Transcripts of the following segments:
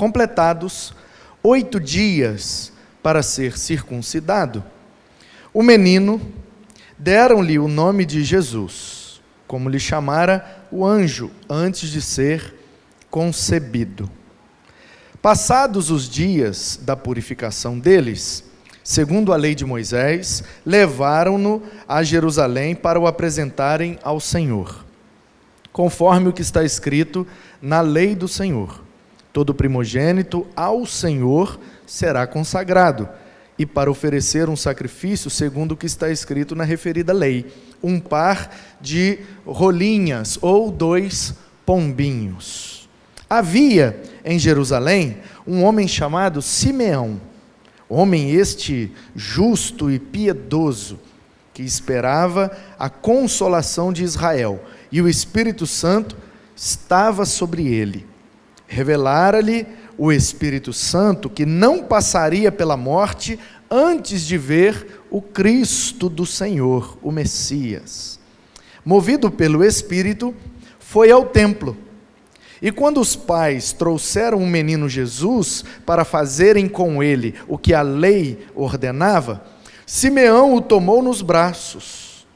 Completados 8 dias para ser circuncidado, o menino, deram-lhe o nome de Jesus, como lhe chamara o anjo antes de ser concebido. Passados os dias da purificação deles, segundo a lei de Moisés, levaram-no a Jerusalém para o apresentarem ao Senhor, conforme o que está escrito na lei do Senhor. Todo primogênito ao Senhor será consagrado, e para oferecer um sacrifício segundo o que está escrito na referida lei, um par de rolinhas ou 2 pombinhos. Havia em Jerusalém um homem chamado Simeão, homem este justo e piedoso, que esperava a consolação de Israel, e o Espírito Santo estava sobre ele. Revelara-lhe o Espírito Santo que não passaria pela morte antes de ver o Cristo do Senhor, o Messias. Movido pelo Espírito, foi ao templo. E quando os pais trouxeram o menino Jesus para fazerem com ele o que a lei ordenava, Simeão o tomou nos braços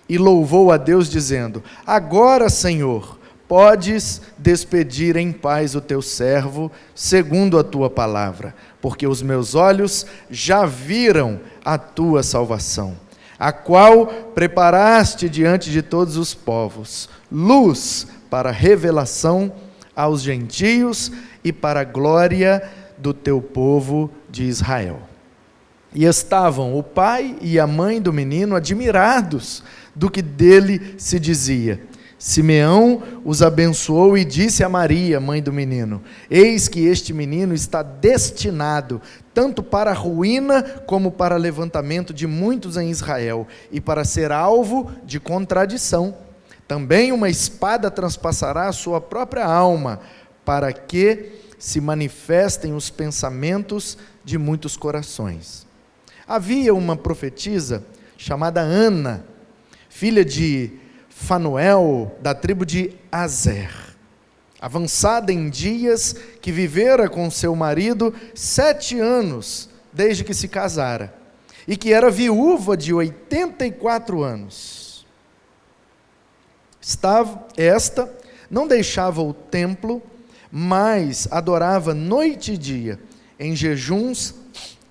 e louvou a Deus, dizendo: Agora, Senhor, podes despedir em paz o teu servo, segundo a tua palavra, porque os meus olhos já viram a tua salvação, a qual preparaste diante de todos os povos, luz para revelação aos gentios e para a glória do teu povo de Israel. E estavam o pai e a mãe do menino admirados do que dele se dizia. Simeão os abençoou e disse a Maria, mãe do menino: Eis que este menino está destinado tanto para a ruína como para levantamento de muitos em Israel, e para ser alvo de contradição. Também uma espada transpassará a sua própria alma, para que se manifestem os pensamentos de muitos corações. Havia uma profetisa chamada Ana, filha de Fanuel, da tribo de Aser, avançada em dias, que vivera com seu marido 7 anos, desde que se casara, e que era viúva de 84 anos. Esta não deixava o templo, mas adorava noite e dia, em jejuns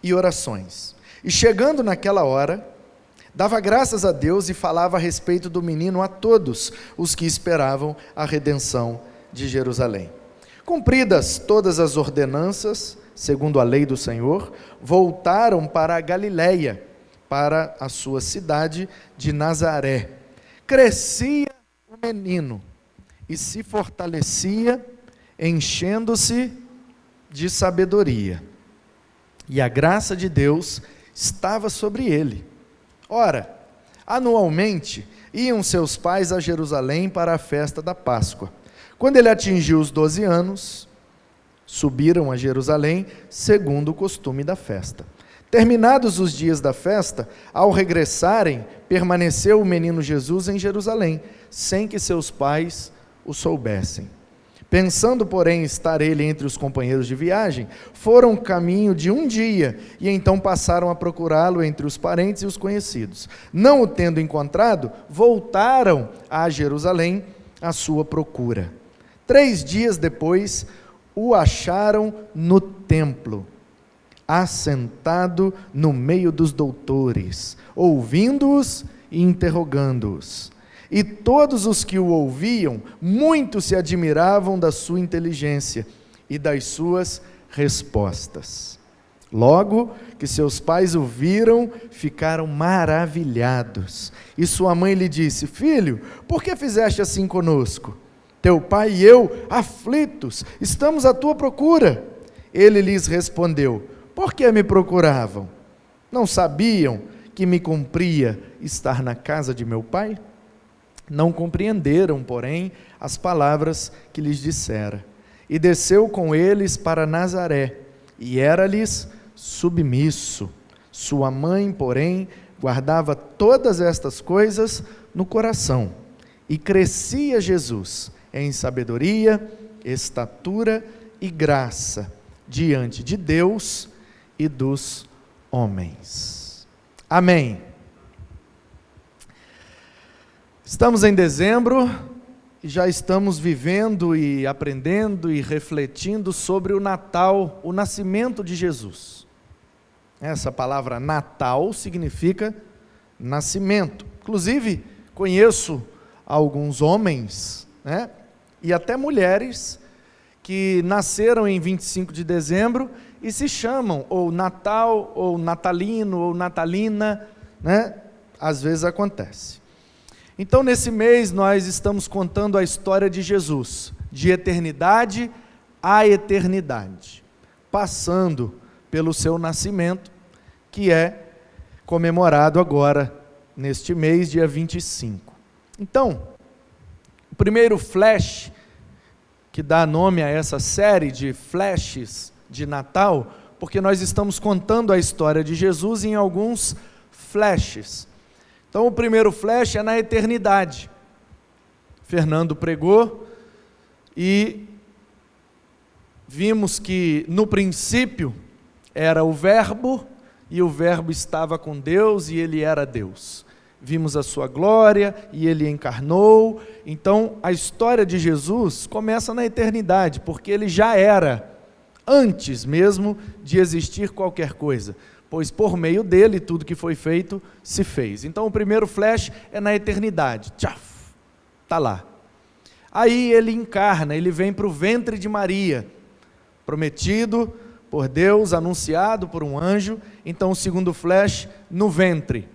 e orações. E chegando naquela hora, dava graças a Deus e falava a respeito do menino a todos os que esperavam a redenção de Jerusalém. Cumpridas todas as ordenanças, segundo a lei do Senhor, voltaram para a Galiléia, para a sua cidade de Nazaré. Crescia o menino e se fortalecia, enchendo-se de sabedoria. E a graça de Deus estava sobre ele. Ora, anualmente iam seus pais a Jerusalém para a festa da Páscoa. Quando ele atingiu os 12 anos, subiram a Jerusalém, segundo o costume da festa. Terminados os dias da festa, ao regressarem, permaneceu o menino Jesus em Jerusalém, sem que seus pais o soubessem. Pensando, porém, estar ele entre os companheiros de viagem, foram caminho de 1 dia, e então passaram a procurá-lo entre os parentes e os conhecidos. Não o tendo encontrado, voltaram a Jerusalém à sua procura. 3 dias depois, o acharam no templo, assentado no meio dos doutores, ouvindo-os e interrogando-os. E todos os que o ouviam, muito se admiravam da sua inteligência e das suas respostas. Logo que seus pais o viram, ficaram maravilhados. E sua mãe lhe disse: Filho, por que fizeste assim conosco? Teu pai e eu, aflitos, estamos à tua procura. Ele lhes respondeu: Por que me procuravam? Não sabiam que me cumpria estar na casa de meu pai? Não compreenderam, porém, as palavras que lhes dissera. E desceu com eles para Nazaré, e era-lhes submisso. Sua mãe, porém, guardava todas estas coisas no coração. E crescia Jesus em sabedoria, estatura e graça diante de Deus e dos homens. Amém. Estamos em dezembro e já estamos vivendo e aprendendo e refletindo sobre o Natal, o nascimento de Jesus. Essa palavra Natal significa nascimento. Inclusive, conheço alguns homens, né, e até mulheres que nasceram em 25 de dezembro e se chamam ou Natal, ou Natalino, ou Natalina, né? Às vezes acontece. Então, nesse mês, nós estamos contando a história de Jesus, de eternidade a eternidade, passando pelo seu nascimento, que é comemorado agora, neste mês, dia 25. Então, o primeiro flash, que dá nome a essa série de flashes de Natal, porque nós estamos contando a história de Jesus em alguns flashes. Então, o primeiro flash é na eternidade. Fernando pregou e vimos que no princípio era o Verbo, e o Verbo estava com Deus e ele era Deus. Vimos a sua glória e ele encarnou. Então, a história de Jesus começa na eternidade, porque ele já era, antes mesmo de existir qualquer coisa, pois por meio dele tudo que foi feito se fez. Então, o primeiro flash é na eternidade. Tchaf, está lá. Aí ele encarna, ele vem para o ventre de Maria, prometido por Deus, anunciado por um anjo. Então, o segundo flash, no ventre.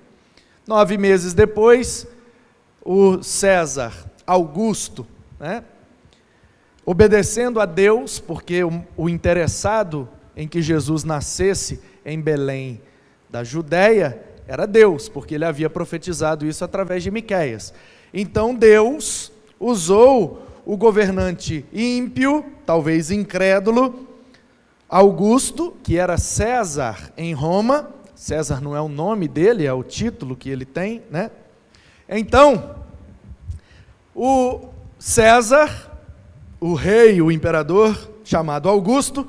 9 meses depois, o César Augusto, né, obedecendo a Deus, porque o interessado em que Jesus nascesse em Belém da Judéia era Deus, porque ele havia profetizado isso através de Miqueias. Então Deus usou o governante ímpio, talvez incrédulo, Augusto, que era César em Roma. César não é o nome dele, é o título que ele tem, né? Então, o César, o rei, o imperador, chamado Augusto,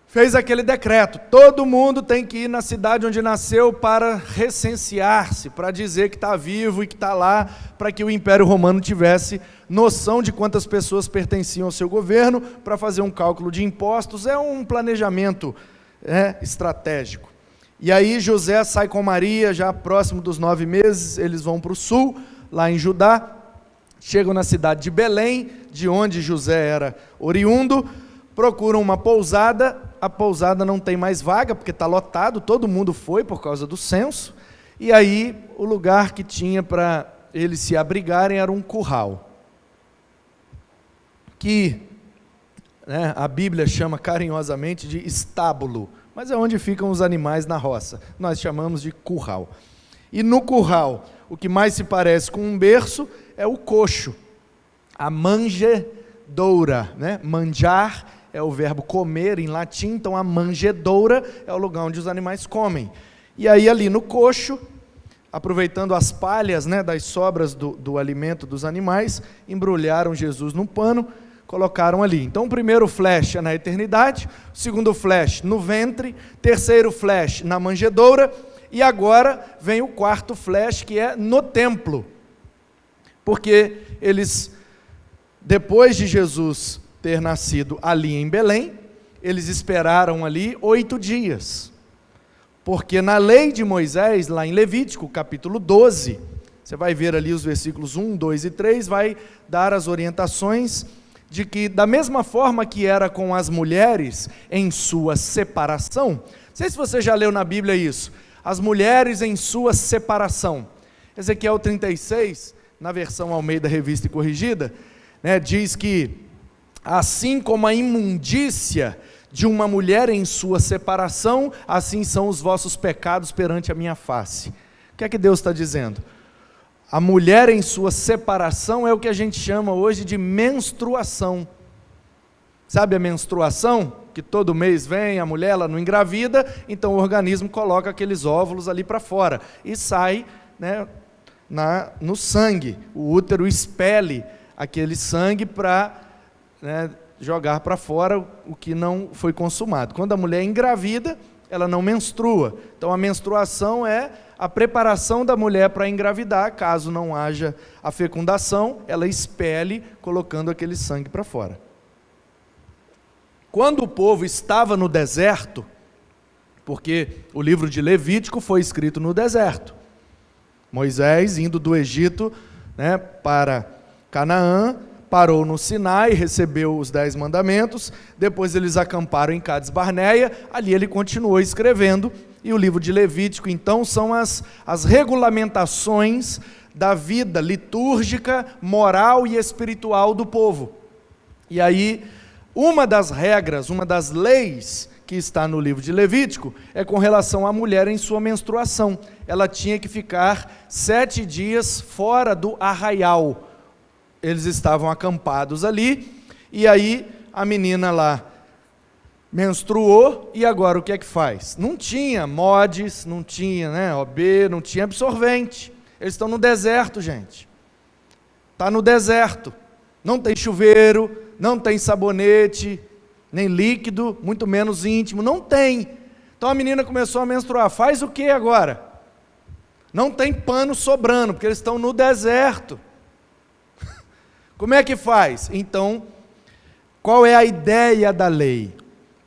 fez aquele decreto: todo mundo tem que ir na cidade onde nasceu para recensear-se, para dizer que está vivo e que está lá, para que o Império Romano tivesse noção de quantas pessoas pertenciam ao seu governo, para fazer um cálculo de impostos. É um planejamento estratégico. E aí José sai com Maria, já próximo dos 9 meses, eles vão para o sul, lá em Judá, chegam na cidade de Belém, de onde José era oriundo, procuram uma pousada. A pousada não tem mais vaga, porque está lotado, todo mundo foi por causa do censo, e aí o lugar que tinha para eles se abrigarem era um curral, que a Bíblia chama carinhosamente de estábulo, mas é onde ficam os animais na roça, nós chamamos de curral. E no curral, o que mais se parece com um berço é o coxo, a manjedoura, né? Manjar é o verbo comer em latim, então a manjedoura é o lugar onde os animais comem. E aí ali no coxo, aproveitando as palhas, né, das sobras do alimento dos animais, embrulharam Jesus num pano, colocaram ali. Então o primeiro flash é na eternidade, o segundo flash no ventre, terceiro flash na manjedoura, e agora vem o quarto flash, que é no templo. Porque eles, depois de Jesus ter nascido ali em Belém, eles esperaram ali 8 dias. Porque na lei de Moisés, lá em Levítico, capítulo 12, você vai ver ali os versículos 1, 2 e 3, vai dar as orientações de que, da mesma forma que era com as mulheres em sua separação, não sei se você já leu na Bíblia isso, as mulheres em sua separação. Ezequiel 36, na versão Almeida Revista e Corrigida, né, diz que, assim como a imundícia de uma mulher em sua separação, assim são os vossos pecados perante a minha face. O que é que Deus está dizendo? A mulher em sua separação é o que a gente chama hoje de menstruação. Sabe a menstruação? Que todo mês vem, a mulher ela não engravida, então o organismo coloca aqueles óvulos ali para fora e sai, né, no sangue. O útero expele aquele sangue para, né, jogar para fora o que não foi consumado. Quando a mulher é engravida, ela não menstrua. Então a menstruação é a preparação da mulher para engravidar. Caso não haja a fecundação, ela expele colocando aquele sangue para fora. Quando o povo estava no deserto, porque o livro de Levítico foi escrito no deserto, Moisés indo do Egito, para Canaã, parou no Sinai, recebeu os 10 mandamentos, depois eles acamparam em Cades Barneia, ali ele continuou escrevendo, e o livro de Levítico, então, são as regulamentações da vida litúrgica, moral e espiritual do povo. E aí, uma das regras, uma das leis que está no livro de Levítico, é com relação à mulher em sua menstruação. Ela tinha que ficar 7 dias fora do arraial. Eles estavam acampados ali, e aí a menina lá menstruou, e agora o que é que faz? Não tinha mods, não tinha OB, não tinha absorvente. Eles estão no deserto, gente. Está no deserto. Não tem chuveiro, não tem sabonete, nem líquido, muito menos íntimo, não tem. Então a menina começou a menstruar. Faz o que agora? Não tem pano sobrando, porque eles estão no deserto. Como é que faz? Então, qual é a ideia da lei?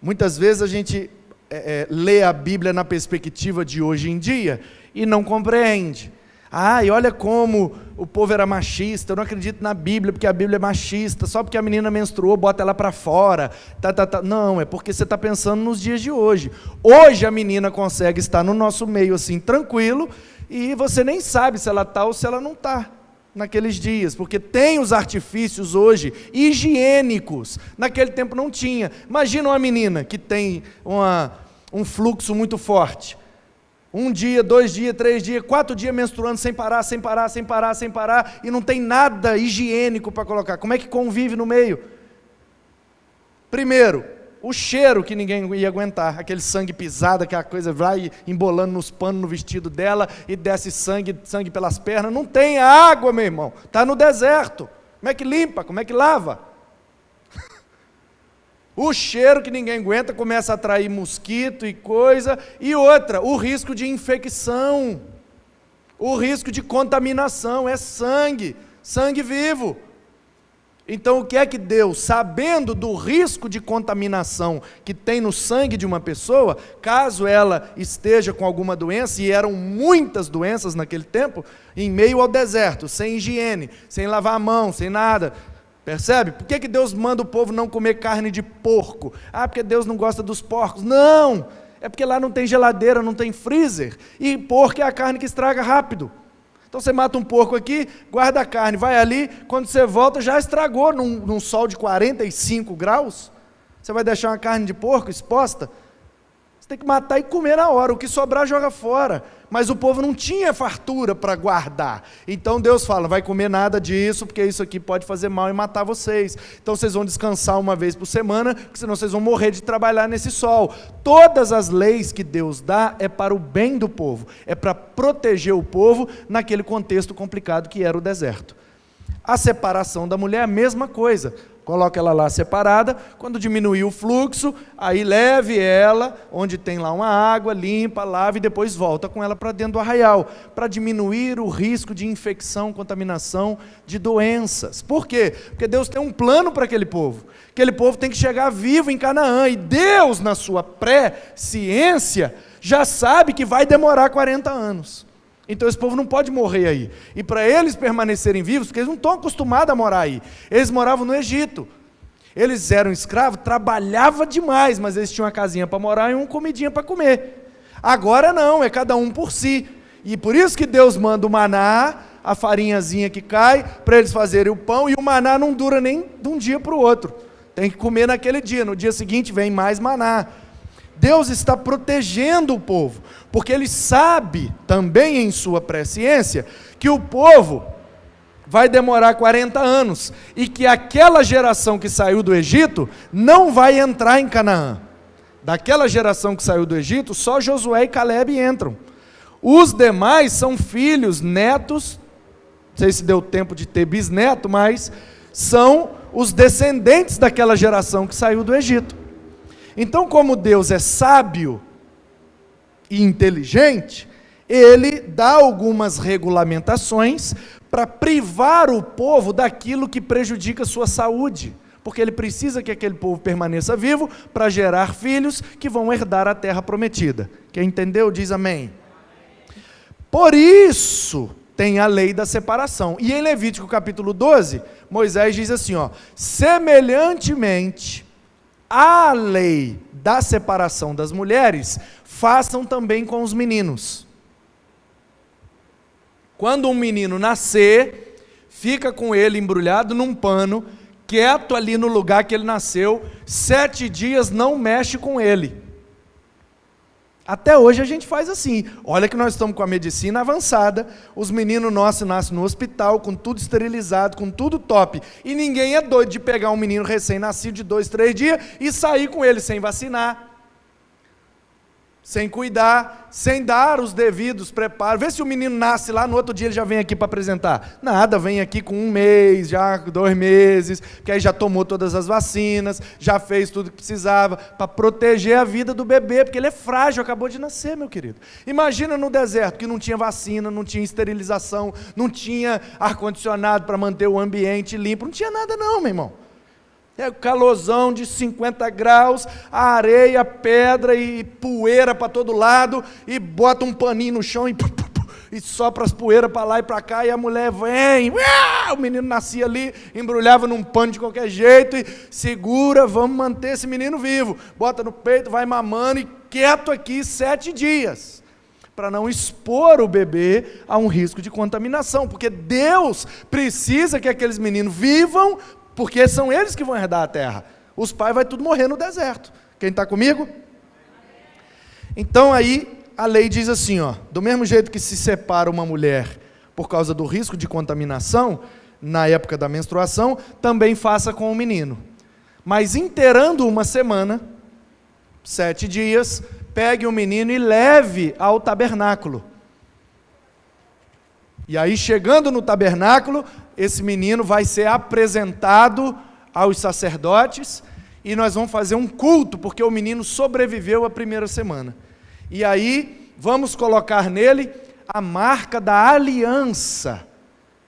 Muitas vezes a gente lê a Bíblia na perspectiva de hoje em dia e não compreende. E olha como o povo era machista, eu não acredito na Bíblia porque a Bíblia é machista, só porque a menina menstruou, bota ela para fora. Não, é porque você está pensando nos dias de hoje. Hoje a menina consegue estar no nosso meio assim, tranquilo, e você nem sabe se ela está ou se ela não está naqueles dias, porque tem os artifícios hoje higiênicos, naquele tempo não tinha. Imagina uma menina que tem um fluxo muito forte, 1 dia, 2 dias, 3 dias, 4 dias menstruando sem parar, e não tem nada higiênico para colocar. Como é que convive no meio? Primeiro, o cheiro que ninguém ia aguentar, aquele sangue pisado, aquela coisa vai embolando nos panos no vestido dela e desce sangue pelas pernas. Não tem água, meu irmão, está no deserto. Como é que limpa? Como é que lava? O cheiro que ninguém aguenta começa a atrair mosquito e coisa. E outra, o risco de infecção, o risco de contaminação, é sangue vivo. Então o que é que Deus, sabendo do risco de contaminação que tem no sangue de uma pessoa, caso ela esteja com alguma doença, e eram muitas doenças naquele tempo, em meio ao deserto, sem higiene, sem lavar a mão, sem nada, percebe? Por que Deus manda o povo não comer carne de porco? Porque Deus não gosta dos porcos. Não, é porque lá não tem geladeira, não tem freezer, e porco é a carne que estraga rápido. Então você mata um porco aqui, guarda a carne, vai ali, quando você volta já estragou num sol de 45 graus. Você vai deixar uma carne de porco exposta? Você tem que matar e comer na hora, o que sobrar joga fora. Mas o povo não tinha fartura para guardar. Então Deus fala, vai comer nada disso, porque isso aqui pode fazer mal e matar vocês. Então vocês vão descansar uma vez por semana, porque senão vocês vão morrer de trabalhar nesse sol. Todas as leis que Deus dá é para o bem do povo, é para proteger o povo naquele contexto complicado que era o deserto. A separação da mulher é a mesma coisa. Coloca ela lá separada, quando diminuir o fluxo, aí leve ela, onde tem lá uma água, limpa, lava e depois volta com ela para dentro do arraial, para diminuir o risco de infecção, contaminação, de doenças. Por quê? Porque Deus tem um plano para aquele povo tem que chegar vivo em Canaã, e Deus, na sua pré-ciência, já sabe que vai demorar 40 anos. Então esse povo não pode morrer aí. E para eles permanecerem vivos, porque eles não estão acostumados a morar aí. Eles moravam no Egito. Eles eram escravos, trabalhavam demais, mas eles tinham uma casinha para morar e uma comidinha para comer. Agora não, é cada um por si. E por isso que Deus manda o maná, a farinhazinha que cai, para eles fazerem o pão, e o maná não dura nem de um dia para o outro. Tem que comer naquele dia, no dia seguinte vem mais maná. Deus está protegendo o povo, porque Ele sabe, também em sua presciência, que o povo vai demorar 40 anos, e que aquela geração que saiu do Egito não vai entrar em Canaã. Daquela geração que saiu do Egito, só Josué e Calebe entram. Os demais são filhos, netos, não sei se deu tempo de ter bisneto, mas são os descendentes daquela geração que saiu do Egito. Então, como Deus é sábio e inteligente, ele dá algumas regulamentações para privar o povo daquilo que prejudica a sua saúde, porque ele precisa que aquele povo permaneça vivo para gerar filhos que vão herdar a terra prometida. Quem entendeu, diz amém. Por isso tem a lei da separação. E em Levítico capítulo 12, Moisés diz assim, semelhantemente à lei da separação das mulheres, façam também com os meninos. Quando um menino nascer, fica com ele embrulhado num pano, quieto ali no lugar que ele nasceu, 7 dias não mexe com ele. Até hoje a gente faz assim. Olha que nós estamos com a medicina avançada, os meninos nossos nascem no hospital, com tudo esterilizado, com tudo top. E ninguém é doido de pegar um menino recém-nascido de 2, 3 dias e sair com ele sem vacinar, sem cuidar, sem dar os devidos preparos. Vê se o menino nasce lá, no outro dia ele já vem aqui para apresentar. Nada, vem aqui com 1 mês, já 2 meses, que aí já tomou todas as vacinas, já fez tudo que precisava, para proteger a vida do bebê, porque ele é frágil, acabou de nascer, meu querido. Imagina no deserto, que não tinha vacina, não tinha esterilização, não tinha ar-condicionado para manter o ambiente limpo, não tinha nada não, meu irmão. É o calorzão de 50 graus, areia, pedra e poeira para todo lado, e bota um paninho no chão e sopra as poeiras para lá e para cá, e a mulher vem, o menino nascia ali, embrulhava num pano de qualquer jeito, e segura, vamos manter esse menino vivo, bota no peito, vai mamando, e quieto aqui 7 dias, para não expor o bebê a um risco de contaminação, porque Deus precisa que aqueles meninos vivam, porque são eles que vão herdar a terra. Os pais vão tudo morrer no deserto. Quem está comigo? Então aí a lei diz assim, do mesmo jeito que se separa uma mulher por causa do risco de contaminação, na época da menstruação, também faça com o menino. Mas inteirando uma semana, 7 dias, pegue o menino e leve ao tabernáculo. E aí, chegando no tabernáculo, esse menino vai ser apresentado aos sacerdotes, e nós vamos fazer um culto, porque o menino sobreviveu a primeira semana. E aí, vamos colocar nele a marca da aliança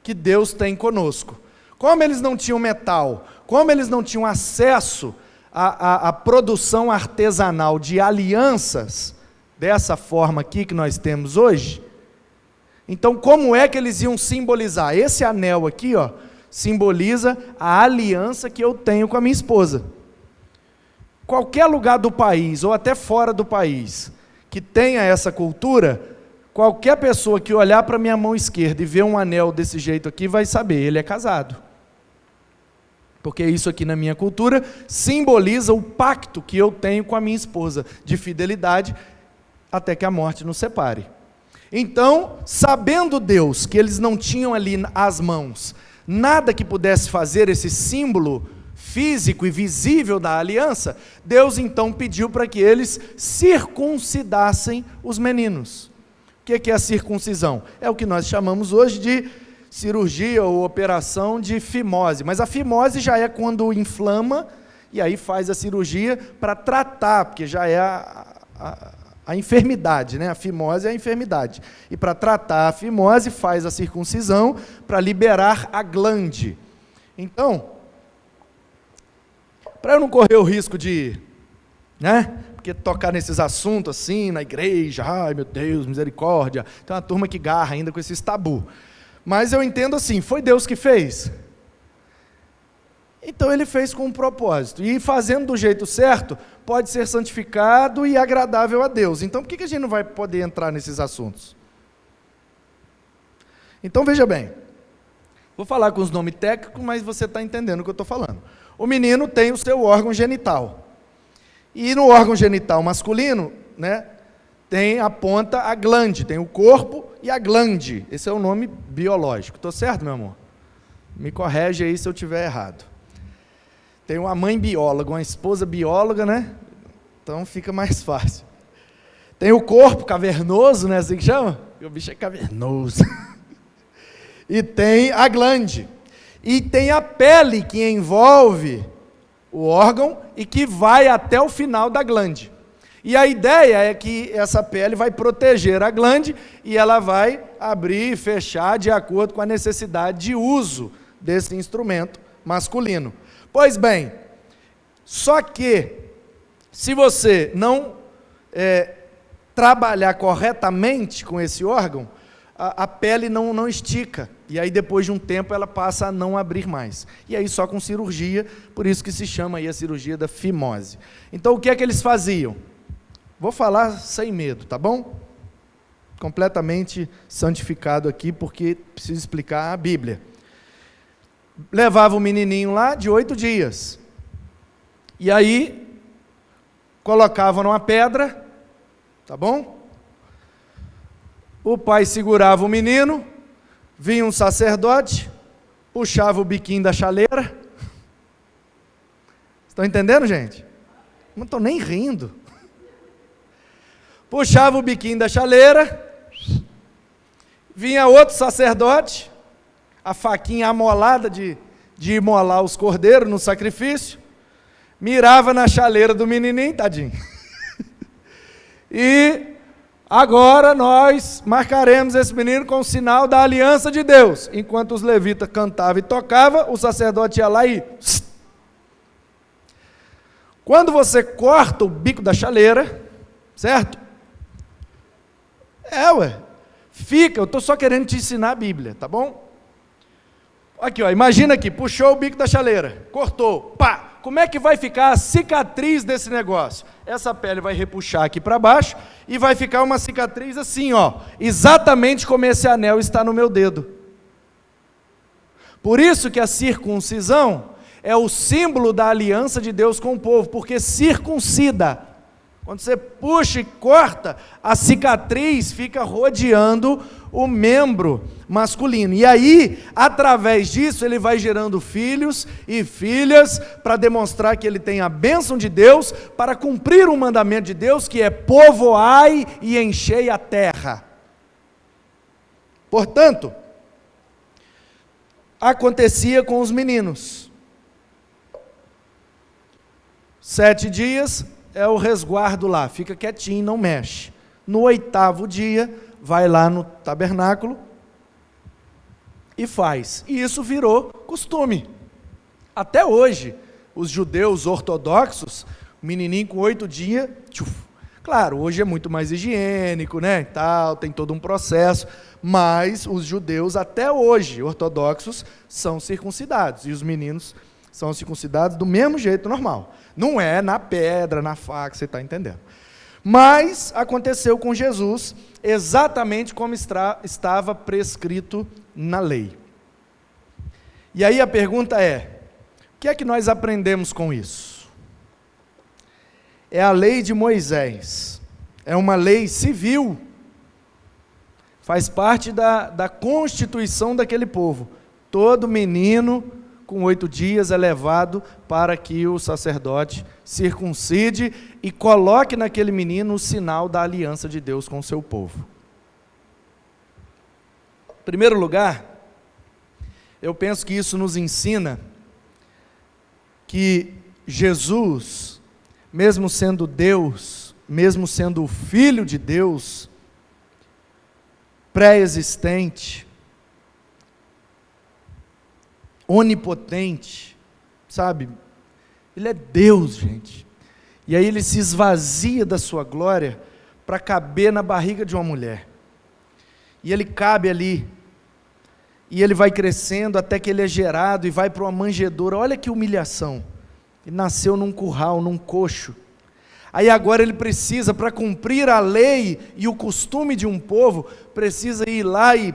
que Deus tem conosco. Como eles não tinham metal, como eles não tinham acesso à produção artesanal de alianças, dessa forma aqui que nós temos hoje, então, como é que eles iam simbolizar? Esse anel aqui, simboliza a aliança que eu tenho com a minha esposa. Qualquer lugar do país, ou até fora do país, que tenha essa cultura, qualquer pessoa que olhar para a minha mão esquerda e ver um anel desse jeito aqui, vai saber, ele é casado. Porque isso aqui na minha cultura simboliza o pacto que eu tenho com a minha esposa, de fidelidade, até que a morte nos separe. Então, sabendo Deus que eles não tinham ali as mãos nada que pudesse fazer esse símbolo físico e visível da aliança, Deus então pediu para que eles circuncidassem os meninos. O que é a circuncisão? É o que nós chamamos hoje de cirurgia ou operação de fimose, mas a fimose já é quando inflama, e aí faz a cirurgia para tratar, porque já é a enfermidade, né? A fimose é a enfermidade. E para tratar a fimose, faz a circuncisão para liberar a glande. Então, para eu não correr o risco de, porque tocar nesses assuntos assim, na igreja, ai meu Deus, misericórdia, tem uma turma que garra ainda com esses tabu. Mas eu entendo assim, foi Deus que fez. Então ele fez com um propósito, e fazendo do jeito certo, pode ser santificado e agradável a Deus. Então por que a gente não vai poder entrar nesses assuntos? Então veja bem, vou falar com os nomes técnicos, mas você está entendendo o que eu estou falando. O menino tem o seu órgão genital, e no órgão genital masculino, tem a ponta, a glande, tem o corpo e a glande, esse é o nome biológico. Estou certo, meu amor? Me corrige aí se eu estiver errado. Tem uma mãe bióloga, uma esposa bióloga, Então fica mais fácil. Tem o corpo cavernoso, assim que chama? O bicho é cavernoso. E tem a glande. e tem a pele que envolve o órgão e que vai até o final da glande. E a ideia é que essa pele vai proteger a glande e ela vai abrir e fechar de acordo com a necessidade de uso desse instrumento masculino. Pois bem, só que se você não trabalhar corretamente com esse órgão, a pele não estica, e aí depois de um tempo ela passa a não abrir mais. E aí só com cirurgia, por isso que se chama aí a cirurgia da fimose. Então o que é que eles faziam? Vou falar sem medo, tá bom? Completamente santificado aqui, porque preciso explicar a Bíblia. Levava o menininho lá de 8 dias, e aí colocavam numa pedra, tá bom? O pai segurava o menino, vinha um sacerdote, puxava o biquinho da chaleira. Estão entendendo, gente? Não estou nem rindo. Puxava o biquinho da chaleira, vinha outro sacerdote, a faquinha amolada de imolar os cordeiros no sacrifício, mirava na chaleira do menininho, tadinho. E agora nós marcaremos esse menino com o sinal da aliança de Deus. Enquanto os levitas cantavam e tocavam, o sacerdote ia lá e... Quando você corta o bico da chaleira, certo? Fica, eu estou só querendo te ensinar a Bíblia, tá bom? Aqui, ó, imagina aqui, puxou o bico da chaleira, cortou, pá, como é que vai ficar a cicatriz desse negócio? Essa pele vai repuxar aqui para baixo e vai ficar uma cicatriz assim, ó, exatamente como esse anel está no meu dedo. Por isso que a circuncisão é o símbolo da aliança de Deus com o povo, porque circuncida. Quando você puxa e corta, a cicatriz fica rodeando o membro masculino. E aí, através disso, ele vai gerando filhos e filhas para demonstrar que ele tem a bênção de Deus, para cumprir o mandamento de Deus, que é povoai e enchei a terra. Portanto, acontecia com os meninos. 7 dias... é o resguardo lá, fica quietinho, não mexe. No 8º dia, vai lá no tabernáculo e faz. E isso virou costume. Até hoje, os judeus ortodoxos, o menininho com 8 dias, claro, hoje é muito mais higiênico, né, tal, tem todo um processo, mas os judeus até hoje, ortodoxos, são circuncidados, e os meninos são circuncidados do mesmo jeito normal. Não é na pedra, na faca, você está entendendo. Mas aconteceu com Jesus exatamente como estava prescrito na lei. E aí a pergunta é, o que é que nós aprendemos com isso? É a lei de Moisés, é uma lei civil, faz parte da constituição daquele povo. Todo menino com 8 dias é levado para que o sacerdote circuncide e coloque naquele menino o sinal da aliança de Deus com o seu povo. Em primeiro lugar, eu penso que isso nos ensina que Jesus, mesmo sendo Deus, mesmo sendo o Filho de Deus, pré-existente, onipotente, sabe? Ele é Deus, gente. E aí ele se esvazia da sua glória para caber na barriga de uma mulher. E ele cabe ali. E ele vai crescendo até que ele é gerado e vai para uma manjedoura. Olha que humilhação. Ele nasceu num curral, num coxo. Aí agora ele precisa, para cumprir a lei e o costume de um povo, precisa ir lá e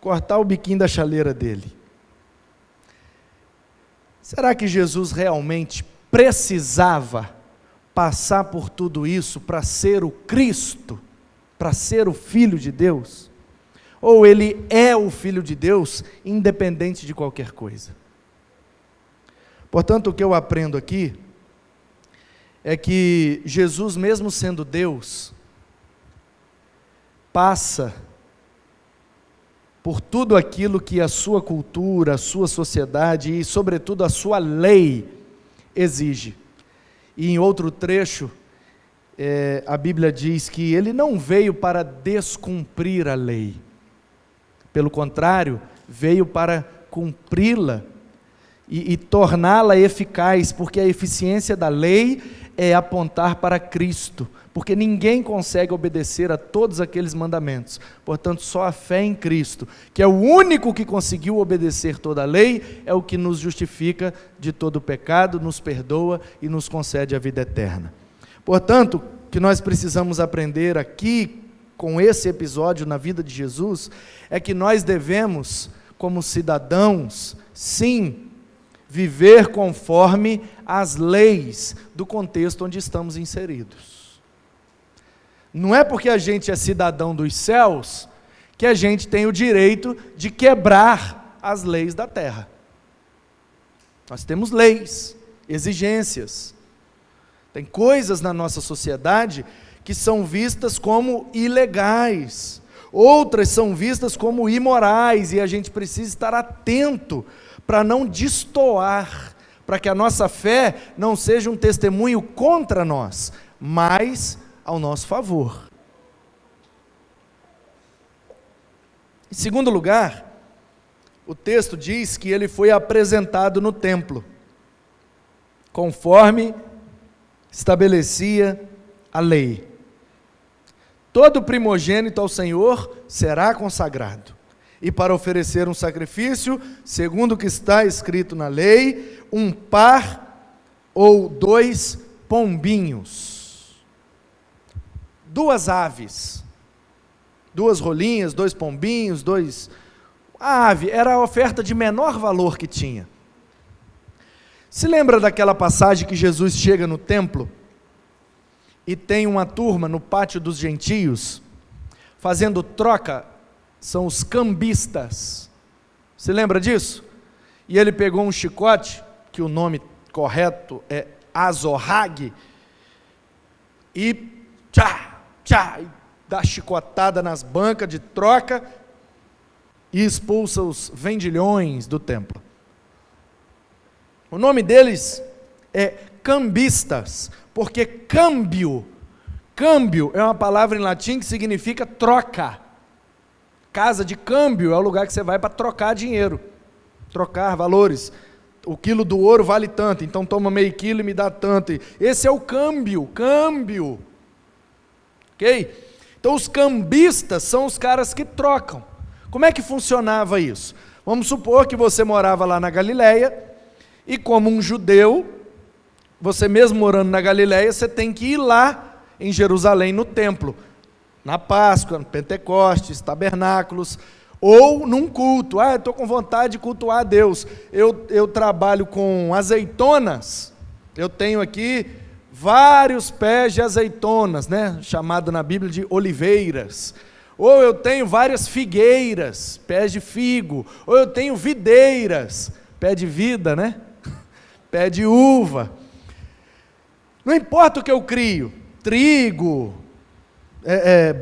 cortar o biquinho da chaleira dele. Será que Jesus realmente precisava passar por tudo isso para ser o Cristo, para ser o Filho de Deus? Ou ele é o Filho de Deus, independente de qualquer coisa? Portanto, o que eu aprendo aqui é que Jesus, mesmo sendo Deus, passa por tudo aquilo que a sua cultura, a sua sociedade e, sobretudo, a sua lei exige. E em outro trecho, a Bíblia diz que ele não veio para descumprir a lei. Pelo contrário, veio para cumpri-la e torná-la eficaz, porque a eficiência da lei é apontar para Cristo, porque ninguém consegue obedecer a todos aqueles mandamentos. Portanto, só a fé em Cristo, que é o único que conseguiu obedecer toda a lei, é o que nos justifica de todo o pecado, nos perdoa e nos concede a vida eterna. Portanto, o que nós precisamos aprender aqui, com esse episódio na vida de Jesus, é que nós devemos, como cidadãos, sim, viver conforme as leis do contexto onde estamos inseridos. Não é porque a gente é cidadão dos céus que a gente tem o direito de quebrar as leis da terra. Nós temos leis, exigências. Tem coisas na nossa sociedade que são vistas como ilegais, outras são vistas como imorais, e a gente precisa estar atento para não destoar, para que a nossa fé não seja um testemunho contra nós, mas ao nosso favor. Em segundo lugar, o texto diz que ele foi apresentado no templo, conforme estabelecia a lei. Todo primogênito ao Senhor será consagrado, e para oferecer um sacrifício, segundo o que está escrito na lei, um par ou 2 pombinhos, 2 aves, 2 rolinhas, 2 pombinhos, a ave era a oferta de menor valor que tinha. Se lembra daquela passagem que Jesus chega no templo e tem uma turma no pátio dos gentios fazendo troca? São os cambistas. Você lembra disso? E ele pegou um chicote, que o nome correto é azorrague, e e dá chicotada nas bancas de troca e expulsa os vendilhões do templo. O nome deles é cambistas, porque câmbio é uma palavra em latim que significa troca. Casa de câmbio é o lugar que você vai para trocar dinheiro, trocar valores. O quilo do ouro vale tanto, então toma meio quilo e me dá tanto. Esse é o câmbio. Ok? Então os cambistas são os caras que trocam. Como é que funcionava isso? Vamos supor que você morava lá na Galileia, e como um judeu, você mesmo morando na Galileia, você tem que ir lá em Jerusalém no templo, na Páscoa, no Pentecostes, tabernáculos, ou num culto. Eu estou com vontade de cultuar a Deus. Eu trabalho com azeitonas, eu tenho aqui vários pés de azeitonas, chamado na Bíblia de oliveiras. Ou eu tenho várias figueiras, pés de figo. Ou eu tenho videiras, pé de vida, pé de uva. Não importa o que eu crio, trigo,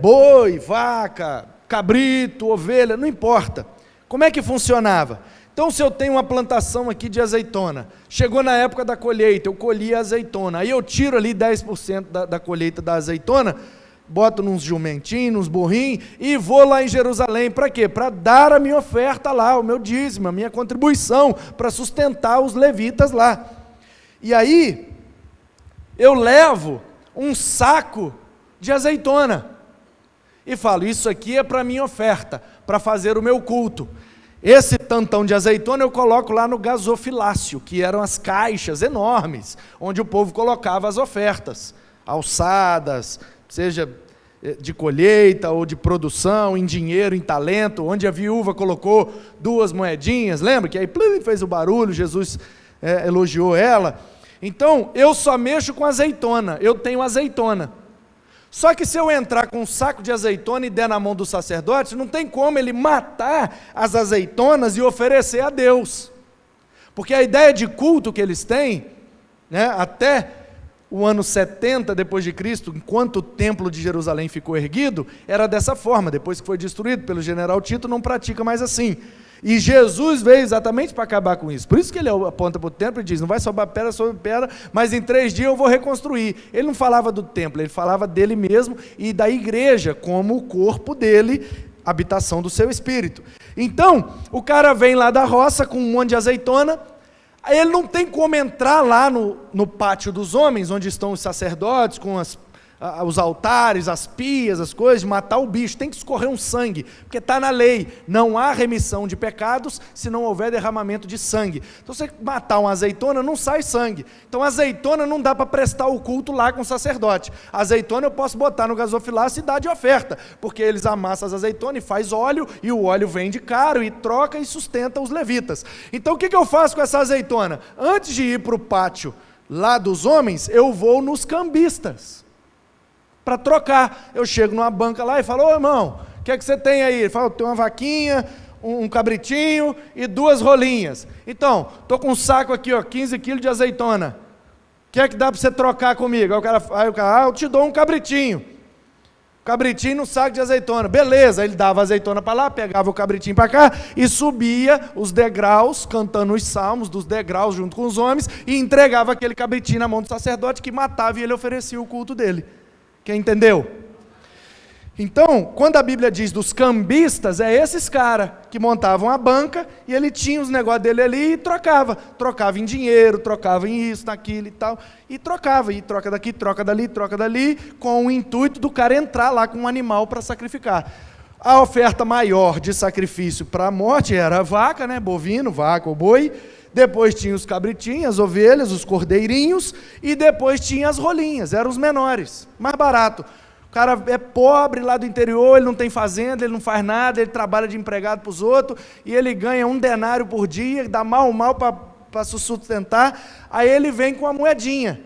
boi, vaca, cabrito, ovelha, não importa. Como é que funcionava? Então, se eu tenho uma plantação aqui de azeitona, chegou na época da colheita, eu colhi a azeitona, aí eu tiro ali 10% da colheita da azeitona, boto nos jumentinhos, nos burrinhos, e vou lá em Jerusalém, para quê? Para dar a minha oferta lá, o meu dízimo, a minha contribuição, para sustentar os levitas lá. E aí, eu levo um saco de azeitona, e falo, isso aqui é para a minha oferta, para fazer o meu culto. Esse tantão de azeitona eu coloco lá no gasofilácio, que eram as caixas enormes, onde o povo colocava as ofertas, alçadas, seja de colheita ou de produção, em dinheiro, em talento, onde a viúva colocou 2 moedinhas, lembra? Que aí fez o barulho, Jesus elogiou ela. Então, eu só mexo com azeitona, eu tenho azeitona. Só que se eu entrar com um saco de azeitona e der na mão do sacerdote, não tem como ele matar as azeitonas e oferecer a Deus. Porque a ideia de culto que eles têm, até o ano 70 depois de Cristo, enquanto o templo de Jerusalém ficou erguido, era dessa forma. Depois que foi destruído pelo general Tito, não pratica mais assim. E Jesus veio exatamente para acabar com isso. Por isso que ele aponta para o templo e diz, não vai sobrar pedra sobre pedra, mas em 3 dias eu vou reconstruir. Ele não falava do templo, ele falava dele mesmo e da igreja, como o corpo dele, habitação do seu espírito. Então, o cara vem lá da roça com um monte de azeitona, aí ele não tem como entrar lá no pátio dos homens, onde estão os sacerdotes, com os altares, as pias, as coisas, matar o bicho, tem que escorrer um sangue, porque está na lei, não há remissão de pecados se não houver derramamento de sangue. Então, você matar uma azeitona, não sai sangue. Então, a azeitona não dá para prestar o culto lá com o sacerdote. A azeitona eu posso botar no gasofilácio e dar de oferta, porque eles amassam as azeitonas e faz óleo, e o óleo vende caro, e troca e sustenta os levitas. Então, o que eu faço com essa azeitona? Antes de ir para o pátio lá dos homens, eu vou nos cambistas para trocar. Eu chego numa banca lá e falo, ô irmão, o que é que você tem aí? Ele fala, tem uma vaquinha, um cabritinho e 2 rolinhas. Então, estou com um saco aqui, 15 quilos de azeitona. O que é que dá para você trocar comigo? Aí o cara, eu te dou um cabritinho. Cabritinho no saco de azeitona. Beleza, ele dava a azeitona para lá, pegava o cabritinho para cá e subia os degraus, cantando os salmos dos degraus junto com os homens, e entregava aquele cabritinho na mão do sacerdote que matava e ele oferecia o culto dele. Quem entendeu? Então, quando a Bíblia diz dos cambistas, é esses caras que montavam a banca e ele tinha os negócios dele ali e trocava em dinheiro, trocava em isso, naquilo e tal, e trocava, e troca daqui, troca dali, com o intuito do cara entrar lá com um animal para sacrificar. A oferta maior de sacrifício para a morte era a vaca, né, bovino, vaca ou boi. Depois tinha os cabritinhos, as ovelhas, os cordeirinhos, e depois tinha as rolinhas, eram os menores, mais barato. O cara é pobre lá do interior, ele não tem fazenda, ele não faz nada, ele trabalha de empregado para os outros, e ele ganha 1 denário por dia, dá mal para se sustentar, aí ele vem com uma moedinha,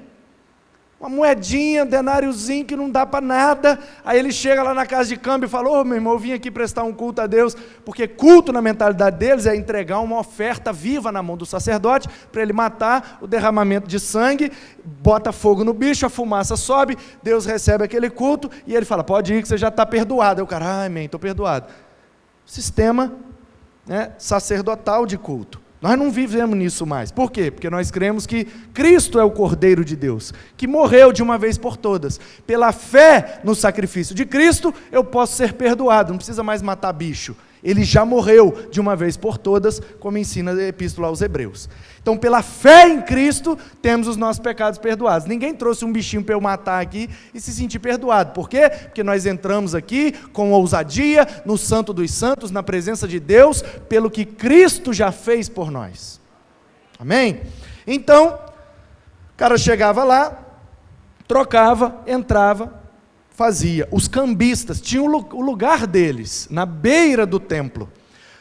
um denáriozinho que não dá para nada, aí ele chega lá na casa de câmbio e fala, ô meu irmão, eu vim aqui prestar um culto a Deus, porque culto na mentalidade deles é entregar uma oferta viva na mão do sacerdote, para ele matar o derramamento de sangue, bota fogo no bicho, a fumaça sobe, Deus recebe aquele culto, e ele fala, pode ir que você já está perdoado. Aí o cara, ai amém, estou perdoado. Sistema, né, sacerdotal de culto. Nós não vivemos nisso mais. Por quê? Porque nós cremos que Cristo é o Cordeiro de Deus, que morreu de uma vez por todas. Pela fé no sacrifício de Cristo, eu posso ser perdoado, não precisa mais matar bicho. Ele já morreu de uma vez por todas, como ensina a Epístola aos Hebreus. Então, pela fé em Cristo, temos os nossos pecados perdoados. Ninguém trouxe um bichinho para eu matar aqui e se sentir perdoado. Por quê? Porque nós entramos aqui com ousadia, no Santo dos Santos, na presença de Deus, pelo que Cristo já fez por nós. Amém? Então, o cara chegava lá, trocava, entrava, fazia. Os cambistas tinham o lugar deles, na beira do templo.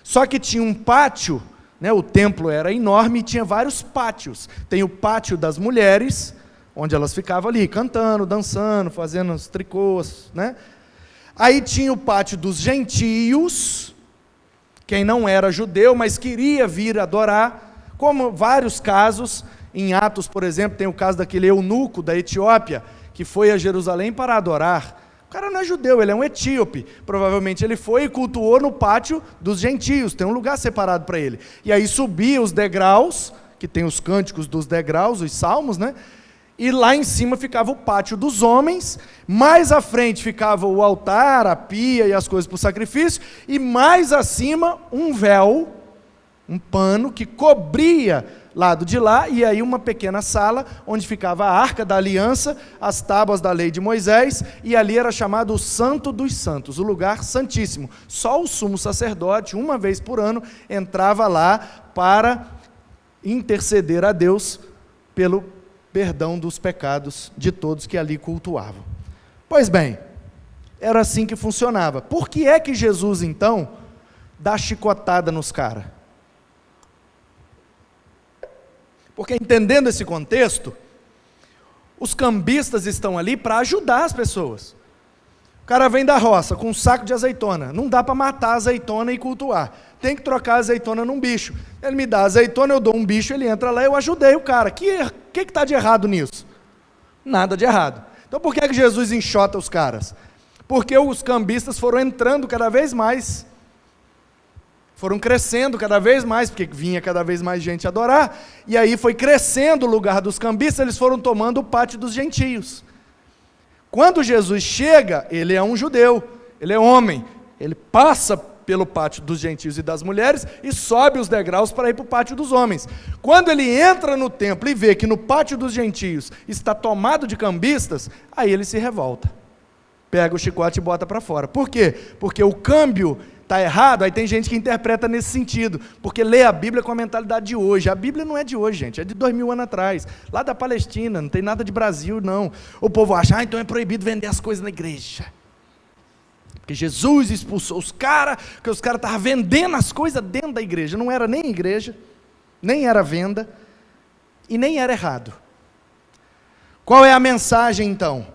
Só que tinha um pátio, né, o templo era enorme e tinha vários pátios. Tem o pátio das mulheres, onde elas ficavam ali, cantando, dançando, fazendo os tricôs, né? Aí tinha o pátio dos gentios, quem não era judeu, mas queria vir adorar, como vários casos, em Atos, por exemplo, tem o caso daquele eunuco da Etiópia, que foi a Jerusalém para adorar. O cara não é judeu, ele é um etíope. Provavelmente ele foi e cultuou no pátio dos gentios, tem um lugar separado para ele. E aí subia os degraus, que tem os cânticos dos degraus, os salmos, né? E lá em cima ficava o pátio dos homens, mais à frente ficava o altar, a pia e as coisas para o sacrifício, e mais acima um véu, um pano que cobria lado de lá, e aí uma pequena sala, onde ficava a Arca da Aliança, as tábuas da lei de Moisés, e ali era chamado o Santo dos Santos, o lugar santíssimo. Só o sumo sacerdote, uma vez por ano, entrava lá para interceder a Deus pelo perdão dos pecados de todos que ali cultuavam. Pois bem, era assim que funcionava. Por que é que Jesus, então, dá chicotada nos caras? Porque, entendendo esse contexto, os cambistas estão ali para ajudar as pessoas. O cara vem da roça com um saco de azeitona, não dá para matar a azeitona e cultuar, tem que trocar a azeitona num bicho. Ele me dá a azeitona, eu dou um bicho, ele entra lá, eu ajudei o cara. O que está de errado nisso? Nada de errado. Então por que Jesus enxota os caras? Porque os cambistas foram entrando cada vez mais, foram crescendo cada vez mais, porque vinha cada vez mais gente adorar, e aí foi crescendo o lugar dos cambistas, eles foram tomando o pátio dos gentios. Quando Jesus chega, ele é um judeu, ele é homem, ele passa pelo pátio dos gentios e das mulheres e sobe os degraus para ir para o pátio dos homens. Quando ele entra no templo e vê que no pátio dos gentios está tomado de cambistas, aí ele se revolta, pega o chicote e bota para fora. Por quê? Porque o câmbio está errado. Aí tem gente que interpreta nesse sentido, porque lê a Bíblia com a mentalidade de hoje. A Bíblia não é de hoje, gente, é de 2000 anos atrás, lá da Palestina, não tem nada de Brasil, não. O povo acha, então é proibido vender as coisas na igreja, porque Jesus expulsou os caras, porque os caras estavam vendendo as coisas dentro da igreja. Não era nem igreja, nem era venda, e nem era errado. Qual é a mensagem então?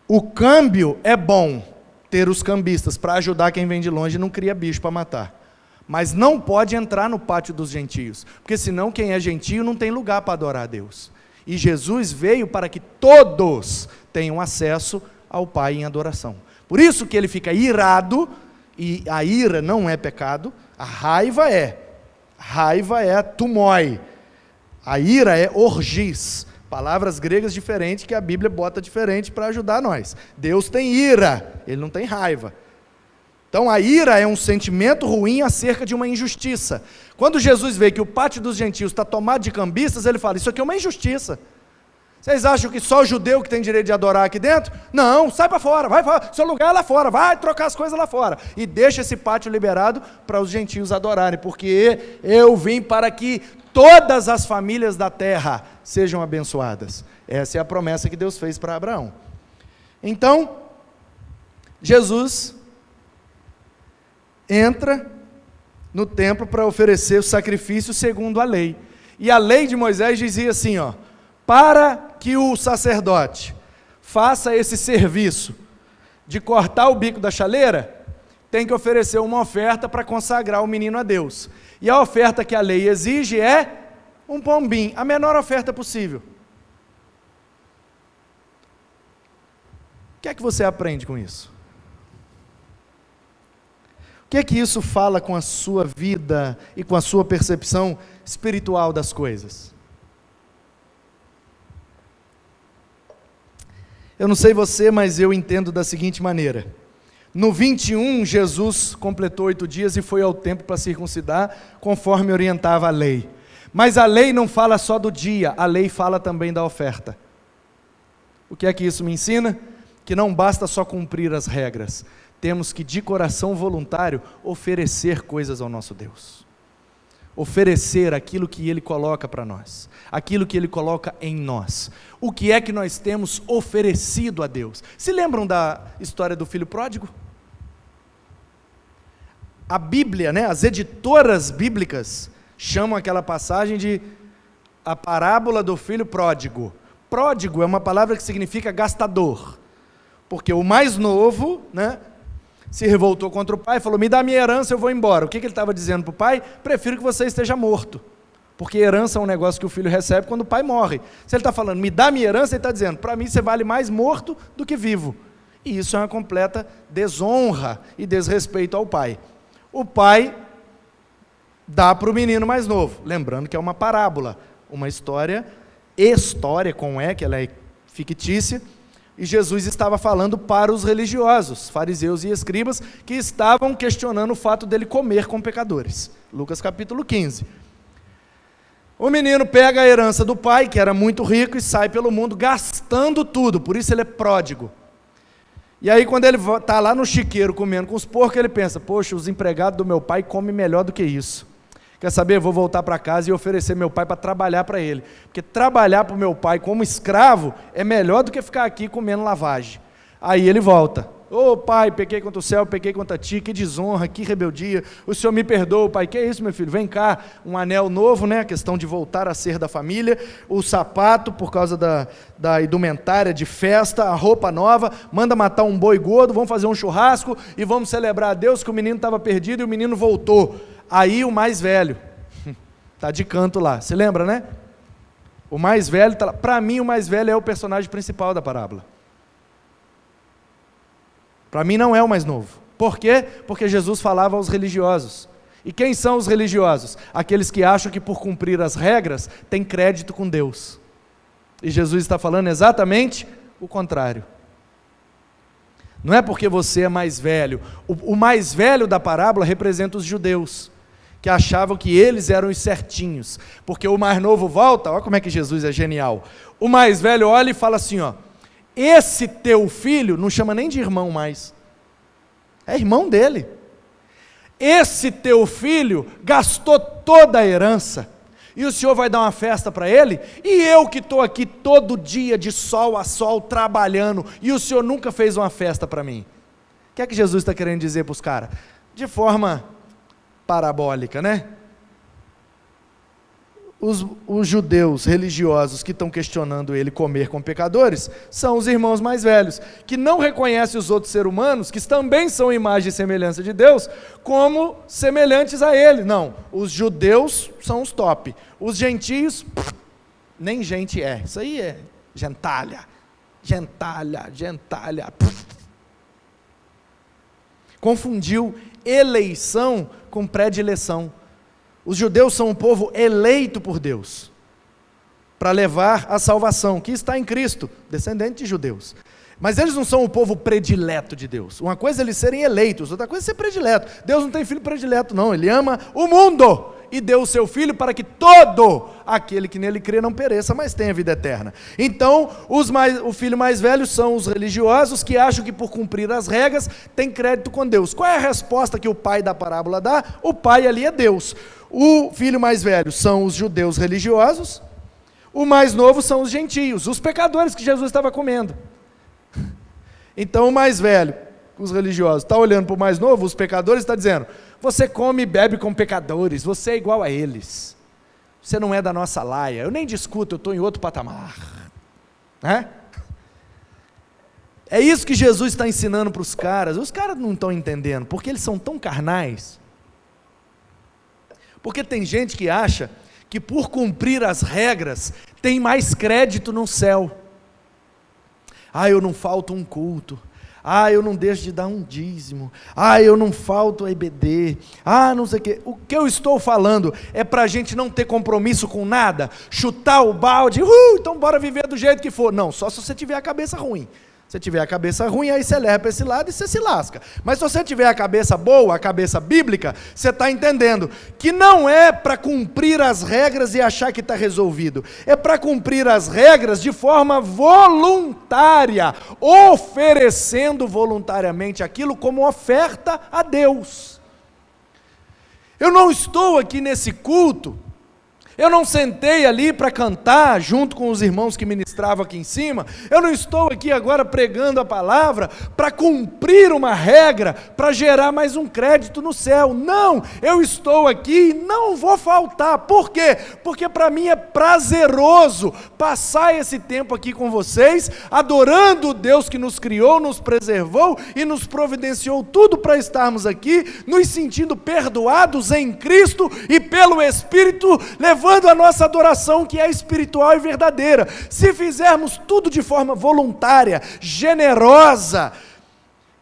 O câmbio é bom, ter os cambistas para ajudar quem vem de longe e não cria bicho para matar, mas não pode entrar no pátio dos gentios, porque senão quem é gentio não tem lugar para adorar a Deus, e Jesus veio para que todos tenham acesso ao Pai em adoração. Por isso que ele fica irado, e a ira não é pecado, a raiva é tumoi, a ira é orgis, palavras gregas diferentes que a Bíblia bota diferente para ajudar nós. Deus tem ira, ele não tem raiva. Então a ira é um sentimento ruim acerca de uma injustiça. Quando Jesus vê que o pátio dos gentios está tomado de cambistas, ele fala, isso aqui é uma injustiça. Vocês acham que só o judeu que tem direito de adorar aqui dentro? Não, sai para fora, vai, seu lugar é lá fora, vai trocar as coisas lá fora. E deixa esse pátio liberado para os gentios adorarem, porque eu vim para que todas as famílias da terra sejam abençoadas. Essa é a promessa que Deus fez para Abraão. Então, Jesus entra no templo para oferecer o sacrifício segundo a lei. E a lei de Moisés dizia assim, para que o sacerdote faça esse serviço de cortar o bico da chaleira, tem que oferecer uma oferta para consagrar o menino a Deus. E a oferta que a lei exige é um pombinho, a menor oferta possível. O que é que você aprende com isso? O que é que isso fala com a sua vida e com a sua percepção espiritual das coisas? Eu não sei você, mas eu entendo da seguinte maneira. No 21, Jesus completou 8 dias e foi ao templo para circuncidar, conforme orientava a lei. Mas a lei não fala só do dia, a lei fala também da oferta. O que é que isso me ensina? Que não basta só cumprir as regras, temos que de coração voluntário oferecer coisas ao nosso Deus. Oferecer aquilo que Ele coloca para nós, aquilo que Ele coloca em nós. O que é que nós temos oferecido a Deus? Se lembram da história do filho pródigo? A Bíblia, as editoras bíblicas chamam aquela passagem de a parábola do filho pródigo. Pródigo é uma palavra que significa gastador, porque o mais novo, se revoltou contra o pai e falou, me dá minha herança, eu vou embora. O que ele estava dizendo para o pai? Prefiro que você esteja morto, porque herança é um negócio que o filho recebe quando o pai morre. Se ele está falando, me dá minha herança, ele está dizendo, para mim você vale mais morto do que vivo. E isso é uma completa desonra e desrespeito ao pai. O pai dá para o menino mais novo, lembrando que é uma parábola, uma história com que ela é fictícia, e Jesus estava falando para os religiosos, fariseus e escribas, que estavam questionando o fato dele comer com pecadores. Lucas capítulo 15. O menino pega a herança do pai, que era muito rico, e sai pelo mundo gastando tudo, por isso ele é pródigo. E aí quando ele está lá no chiqueiro comendo com os porcos, ele pensa, poxa, os empregados do meu pai comem melhor do que isso. Quer saber? Eu vou voltar para casa e oferecer meu pai para trabalhar para ele. Porque trabalhar para o meu pai como escravo é melhor do que ficar aqui comendo lavagem. Aí ele volta. Ô pai, pequei contra o céu, pequei contra ti, que desonra, que rebeldia. O Senhor me perdoa, pai. Que é isso, meu filho? Vem cá, um anel novo, a questão de voltar a ser da família. O sapato, por causa da indumentária de festa, a roupa nova. Manda matar um boi gordo, vamos fazer um churrasco e vamos celebrar a Deus que o menino estava perdido e o menino voltou. Aí o mais velho, está de canto lá, se lembra, O mais velho está lá. Para mim, o mais velho é o personagem principal da parábola. Para mim não é o mais novo. Por quê? Porque Jesus falava aos religiosos. E quem são os religiosos? Aqueles que acham que por cumprir as regras têm crédito com Deus. E Jesus está falando exatamente o contrário. Não é porque você é mais velho. O mais velho da parábola representa os judeus, que achavam que eles eram os certinhos. Porque o mais novo volta, olha como é que Jesus é genial. O mais velho olha e fala assim, ó, esse teu filho, não chama nem de irmão mais, é irmão dele. Esse teu filho gastou toda a herança, e o senhor vai dar uma festa para ele, e eu que estou aqui todo dia de sol a sol trabalhando, e o senhor nunca fez uma festa para mim. O que é que Jesus está querendo dizer para os caras? De forma parabólica, né? Os judeus religiosos que estão questionando ele comer com pecadores, são os irmãos mais velhos, que não reconhecem os outros seres humanos, que também são imagem e semelhança de Deus, como semelhantes a ele. Não, os judeus são os top, os gentios, nem gente é, isso aí é gentalha, confundiu eleição com predileção. Os judeus são um povo eleito por Deus, para levar a salvação, que está em Cristo, descendente de judeus. Mas eles não são o povo predileto de Deus. Uma coisa é eles serem eleitos, outra coisa é ser predileto. Deus não tem filho predileto não, Ele ama o mundo, e deu o seu Filho para que todo aquele que nele crê não pereça, mas tenha vida eterna. Então, o filho mais velho são os religiosos, que acham que por cumprir as regras, tem crédito com Deus. Qual é a resposta que o pai da parábola dá? O pai ali é Deus. O filho mais velho são os judeus religiosos, o mais novo são os gentios, os pecadores que Jesus estava comendo. Então o mais velho, os religiosos, está olhando para o mais novo, os pecadores, está dizendo, você come e bebe com pecadores, você é igual a eles, você não é da nossa laia, eu nem discuto, eu estou em outro patamar. É isso que Jesus está ensinando para os caras não estão entendendo, porque eles são tão carnais. Porque tem gente que acha que por cumprir as regras tem mais crédito no céu. Eu não falto um culto. Eu não deixo de dar um dízimo. Eu não falto a EBD. Não sei o quê. O que eu estou falando é para a gente não ter compromisso com nada, chutar o balde, então bora viver do jeito que for. Não, só se você tiver a cabeça ruim. Se tiver a cabeça ruim, aí você leva para esse lado e você se lasca. Mas se você tiver a cabeça boa, a cabeça bíblica, você está entendendo que não é para cumprir as regras e achar que está resolvido. É para cumprir as regras de forma voluntária, oferecendo voluntariamente aquilo como oferta a Deus. Eu não estou aqui nesse culto, eu não sentei ali para cantar junto com os irmãos que ministravam aqui em cima, eu não estou aqui agora pregando a palavra para cumprir uma regra, para gerar mais um crédito no céu. Não, eu estou aqui e não vou faltar. Por quê? Porque para mim é prazeroso passar esse tempo aqui com vocês, adorando o Deus que nos criou, nos preservou e nos providenciou tudo para estarmos aqui, nos sentindo perdoados em Cristo e pelo Espírito, levando a nossa adoração, que é espiritual e verdadeira. Se fizermos tudo de forma voluntária, generosa,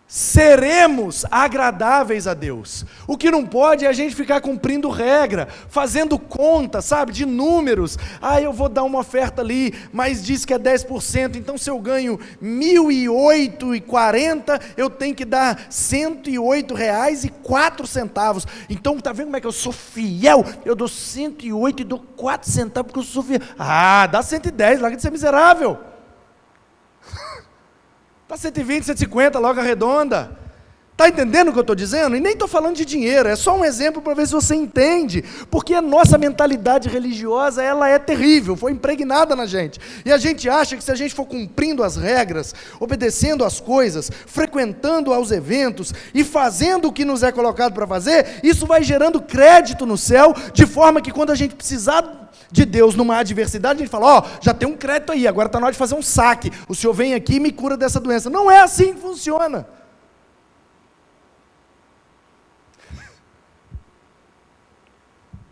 seremos agradáveis a Deus. O que não pode é a gente ficar cumprindo regra, fazendo conta, sabe, de números. Eu vou dar uma oferta ali, mas diz que é 10%, então se eu ganho R$1.008,40, eu tenho que dar R$108,04. Então, está vendo como é que eu sou fiel? Eu dou 108 e dou 4 centavos, porque eu sou fiel. Dá 110, larga de ser miserável. Está 120, 150, logo arredonda. Está entendendo o que eu estou dizendo? E nem estou falando de dinheiro, é só um exemplo para ver se você entende, porque a nossa mentalidade religiosa, ela é terrível, foi impregnada na gente, e a gente acha que se a gente for cumprindo as regras, obedecendo às coisas, frequentando aos eventos, e fazendo o que nos é colocado para fazer, isso vai gerando crédito no céu, de forma que quando a gente precisar de Deus numa adversidade, a gente fala, já tem um crédito aí, agora está na hora de fazer um saque, o Senhor vem aqui e me cura dessa doença. Não é assim que funciona.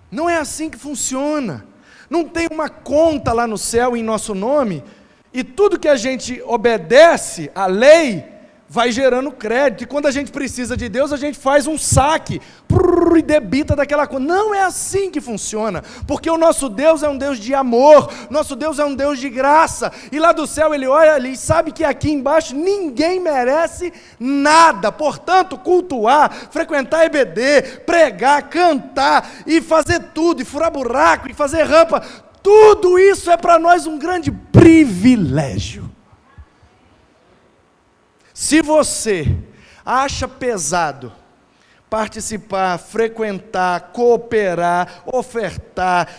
Não é assim que funciona. Não tem uma conta lá no céu em nosso nome, e tudo que a gente obedece à lei vai gerando crédito, e quando a gente precisa de Deus, a gente faz um saque, e debita daquela conta. Não é assim que funciona, porque o nosso Deus é um Deus de amor, nosso Deus é um Deus de graça, e lá do céu Ele olha ali e sabe que aqui embaixo ninguém merece nada. Portanto, cultuar, frequentar EBD, pregar, cantar, e fazer tudo, e furar buraco, e fazer rampa, tudo isso é para nós um grande privilégio. Se você acha pesado participar, frequentar, cooperar, ofertar,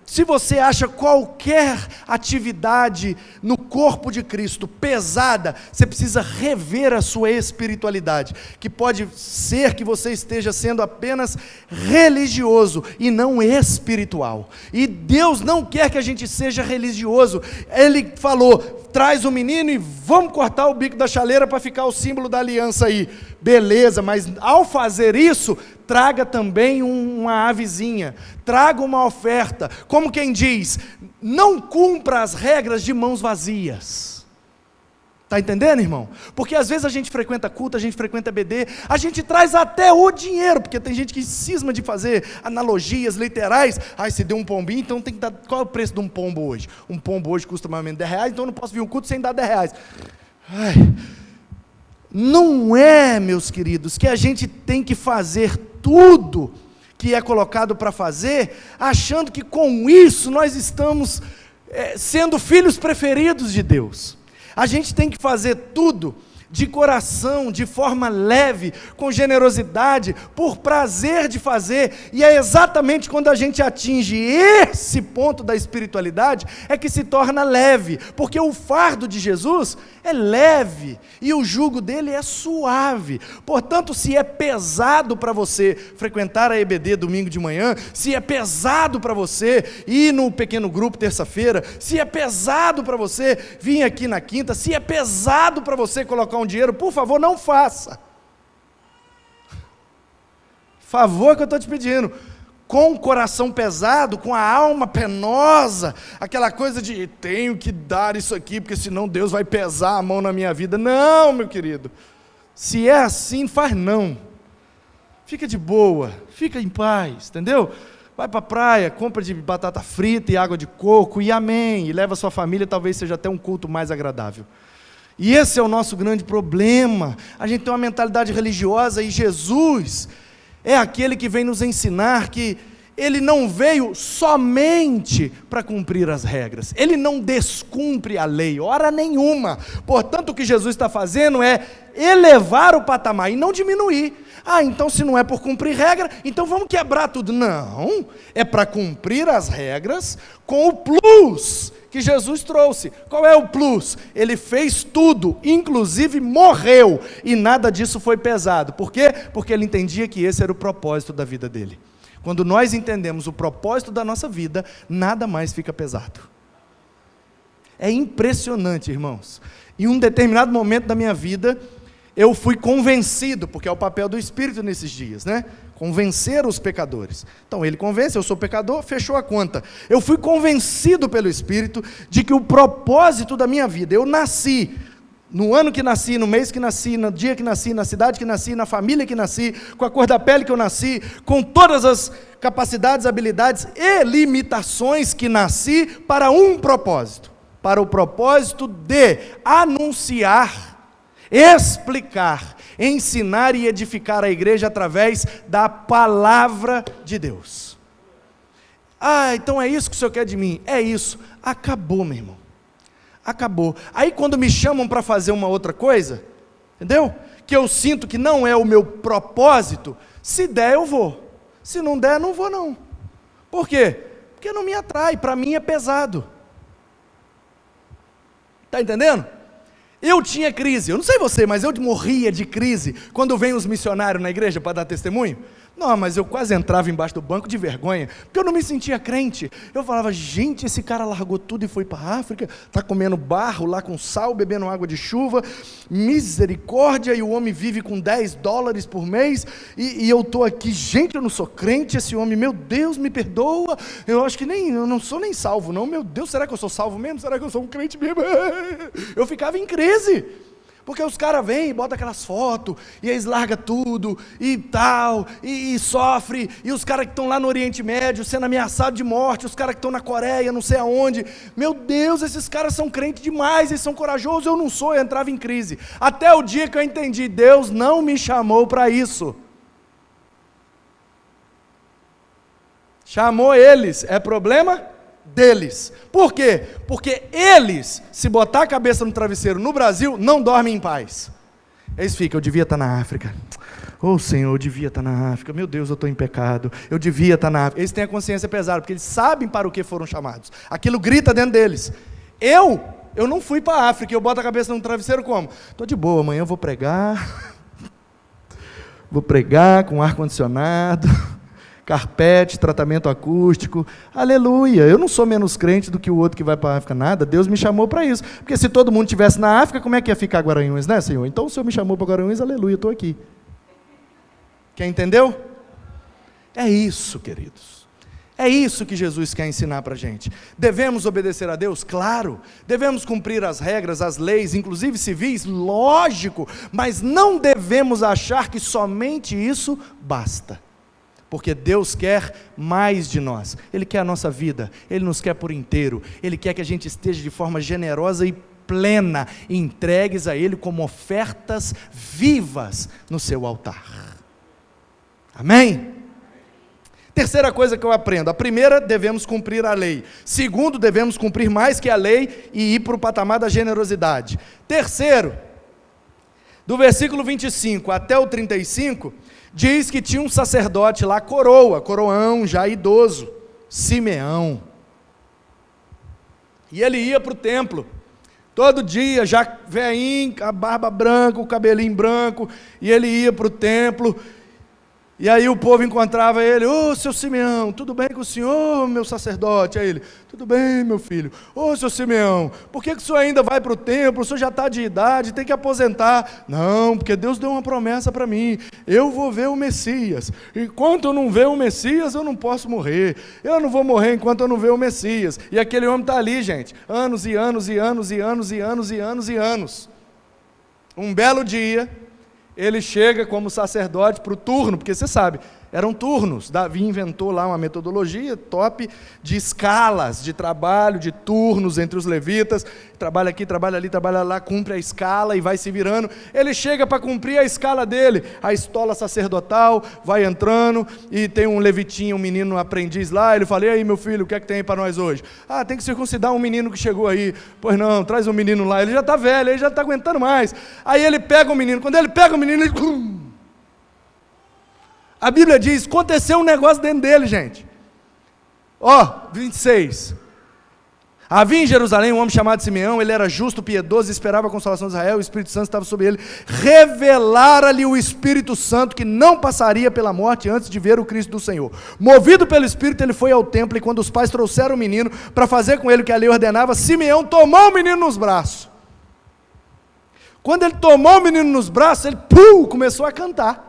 se você acha qualquer atividade no corpo de Cristo pesada, você precisa rever a sua espiritualidade, que pode ser que você esteja sendo apenas religioso e não espiritual, e Deus não quer que a gente seja religioso. Ele falou: traz o menino e vamos cortar o bico da chaleira para ficar o símbolo da aliança aí, beleza, mas ao fazer isso, traga também uma avezinha, traga uma oferta, como quem diz, não cumpra as regras de mãos vazias. Está entendendo, irmão? Porque às vezes a gente frequenta culto, a gente frequenta BD, a gente traz até o dinheiro, porque tem gente que cisma de fazer analogias literais. Se deu um pombinho, então tem que dar. Qual é o preço de um pombo hoje? Um pombo hoje custa mais ou menos R$10, então eu não posso vir um culto sem dar R$10. Não é, meus queridos, que a gente tem que fazer tudo que é colocado para fazer, achando que com isso nós estamos sendo filhos preferidos de Deus. A gente tem que fazer tudo de coração, de forma leve, com generosidade, por prazer de fazer, e é exatamente quando a gente atinge esse ponto da espiritualidade, é que se torna leve, porque o fardo de Jesus é leve, e o jugo dele é suave. Portanto, se é pesado para você frequentar a EBD domingo de manhã, se é pesado para você ir no pequeno grupo terça-feira, se é pesado para você vir aqui na quinta, se é pesado para você colocar um dinheiro, por favor, não faça. Favor que eu estou te pedindo. Com o coração pesado, com a alma penosa, aquela coisa de tenho que dar isso aqui, porque senão Deus vai pesar a mão na minha vida. Não, meu querido. Se é assim, faz não. Fica de boa, fica em paz, entendeu? Vai para a praia, compra de batata frita e água de coco, e amém. E leva a sua família, talvez seja até um culto mais agradável. E esse é o nosso grande problema. A gente tem uma mentalidade religiosa, e Jesus é aquele que vem nos ensinar que Ele não veio somente para cumprir as regras, Ele não descumpre a lei, hora nenhuma. Portanto, o que Jesus está fazendo é elevar o patamar e não diminuir. Então se não é por cumprir regra, então vamos quebrar tudo. Não, é para cumprir as regras com o plus que Jesus trouxe. Qual é o plus? Ele fez tudo, inclusive morreu, e nada disso foi pesado. Por quê? Porque ele entendia que esse era o propósito da vida dele. Quando nós entendemos o propósito da nossa vida, nada mais fica pesado. É impressionante, irmãos. Em um determinado momento da minha vida, eu fui convencido, porque é o papel do Espírito nesses dias, né? Convencer os pecadores. Então ele convence, eu sou pecador, fechou a conta. Eu fui convencido pelo Espírito de que o propósito da minha vida, eu nasci, no ano que nasci, no mês que nasci, no dia que nasci, na cidade que nasci, na família que nasci, com a cor da pele que eu nasci, com todas as capacidades, habilidades e limitações que nasci para um propósito, para o propósito de anunciar, explicar, ensinar e edificar a igreja através da palavra de Deus. Então é isso que o Senhor quer de mim? É isso. Acabou, meu irmão. Acabou. Aí quando me chamam para fazer uma outra coisa, entendeu? Que eu sinto que não é o meu propósito, se der eu vou. Se não der, não vou não. Por quê? Porque não me atrai, para mim é pesado. Está entendendo? Eu tinha crise, eu não sei você, mas eu morria de crise quando vem os missionários na igreja para dar testemunho. Não, mas eu quase entrava embaixo do banco de vergonha, porque eu não me sentia crente. Eu falava, gente, esse cara largou tudo e foi para a África, está comendo barro lá com sal, bebendo água de chuva, misericórdia, e o homem vive com $10 por mês, e eu estou aqui, gente, eu não sou crente, esse homem, meu Deus, me perdoa, eu acho que eu não sou nem salvo não, meu Deus, será que eu sou salvo mesmo? Será que eu sou um crente mesmo? Eu ficava em crise. Porque os caras vêm e botam aquelas fotos, e eles largam tudo, e tal, e sofre, e os caras que estão lá no Oriente Médio, sendo ameaçados de morte, os caras que estão na Coreia, não sei aonde, meu Deus, esses caras são crentes demais, eles são corajosos, eu não sou, eu entrava em crise, até o dia que eu entendi, Deus não me chamou para isso, chamou eles, é problema deles. Por quê? Porque eles, se botar a cabeça no travesseiro no Brasil, não dormem em paz. Eles ficam, eu devia estar na África. Oh Senhor, eu devia estar na África. Meu Deus, eu estou em pecado. Eu devia estar na África. Eles têm a consciência pesada, porque eles sabem para o que foram chamados. Aquilo grita dentro deles. Eu não fui para a África, eu boto a cabeça no travesseiro como? Estou de boa, amanhã eu vou pregar. Vou pregar com ar-condicionado. Carpete, tratamento acústico, aleluia, eu não sou menos crente do que o outro que vai para a África, nada, Deus me chamou para isso, porque se todo mundo estivesse na África, como é que ia ficar Guaranhuns, né Senhor? Então o Senhor me chamou para Guaranhuns, aleluia, eu estou aqui. Quem entendeu? É isso, queridos, é isso que Jesus quer ensinar para a gente. Devemos obedecer a Deus? Claro, devemos cumprir as regras, as leis, inclusive civis, lógico, mas não devemos achar que somente isso basta. Porque Deus quer mais de nós, Ele quer a nossa vida, Ele nos quer por inteiro, Ele quer que a gente esteja de forma generosa e plena, entregues a Ele como ofertas vivas no seu altar. Amém? Terceira coisa que eu aprendo, a primeira, devemos cumprir a lei. Segundo, devemos cumprir mais que a lei e ir para o patamar da generosidade. Terceiro, do versículo 25 até o 35, diz que tinha um sacerdote lá, coroão, já idoso, Simeão, e ele ia para o templo, todo dia, já velhinho, a barba branca, o cabelinho branco, e ele ia para o templo, e aí o povo encontrava ele, ô seu Simeão, tudo bem com o senhor, meu sacerdote? Aí ele, tudo bem meu filho, ô seu Simeão, por que o senhor ainda vai para o templo, o senhor já está de idade, tem que aposentar? Não, porque Deus deu uma promessa para mim, eu vou ver o Messias, enquanto eu não ver o Messias, eu não posso morrer, eu não vou morrer enquanto eu não ver o Messias, e aquele homem está ali gente, anos e anos e anos e anos e anos e anos e anos, um belo dia, ele chega como sacerdote para o turno, porque você sabe, eram turnos, Davi inventou lá uma metodologia top de escalas de trabalho, de turnos entre os levitas, trabalha aqui, trabalha ali, trabalha lá, cumpre a escala e vai se virando, ele chega para cumprir a escala dele, a estola sacerdotal, vai entrando, e tem um levitinho, um menino aprendiz lá, ele fala, e aí meu filho, o que é que tem para nós hoje? Ah, tem que circuncidar um menino que chegou aí, pois não, traz um menino lá, ele já está velho, ele já não está aguentando mais, aí ele pega o menino, quando ele pega o menino, ele... A Bíblia diz, aconteceu um negócio dentro dele, gente. Ó, 26. Havia em Jerusalém um homem chamado Simeão, ele era justo, piedoso, esperava a consolação de Israel, o Espírito Santo estava sobre ele. Revelara-lhe o Espírito Santo que não passaria pela morte antes de ver o Cristo do Senhor. Movido pelo Espírito, ele foi ao templo, e quando os pais trouxeram o menino para fazer com ele o que a lei ordenava, Simeão tomou o menino nos braços. Quando ele tomou o menino nos braços, ele começou a cantar.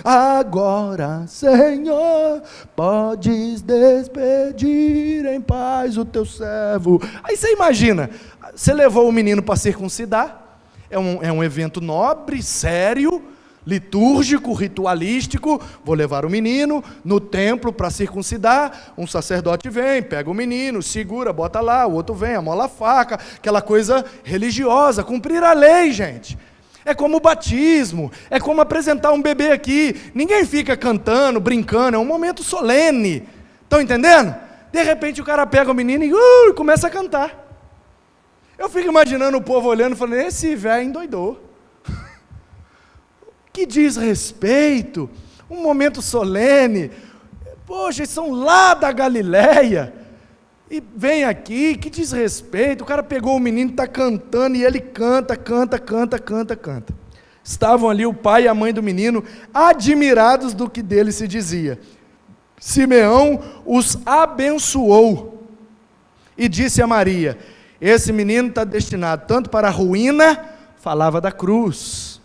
Agora, Senhor, podes despedir em paz o teu servo. Aí você imagina, você levou o menino para circuncidar, é um evento nobre, sério, litúrgico, ritualístico, vou levar o menino no templo para circuncidar, um sacerdote vem, pega o menino, segura, bota lá, o outro vem, amola a faca, aquela coisa religiosa, cumprir a lei, gente. É como o batismo, é como apresentar um bebê aqui, ninguém fica cantando, brincando, é um momento solene, estão entendendo? De repente o cara pega o menino e começa a cantar. Eu fico imaginando o povo olhando e falando, esse velho endoidou. Que diz respeito, um momento solene, poxa, eles são lá da Galileia, e vem aqui, que desrespeito, o cara pegou o menino, está cantando, e ele canta. Estavam ali o pai e a mãe do menino, admirados do que dele se dizia. Simeão os abençoou e disse a Maria: esse menino está destinado tanto para a ruína, falava da cruz,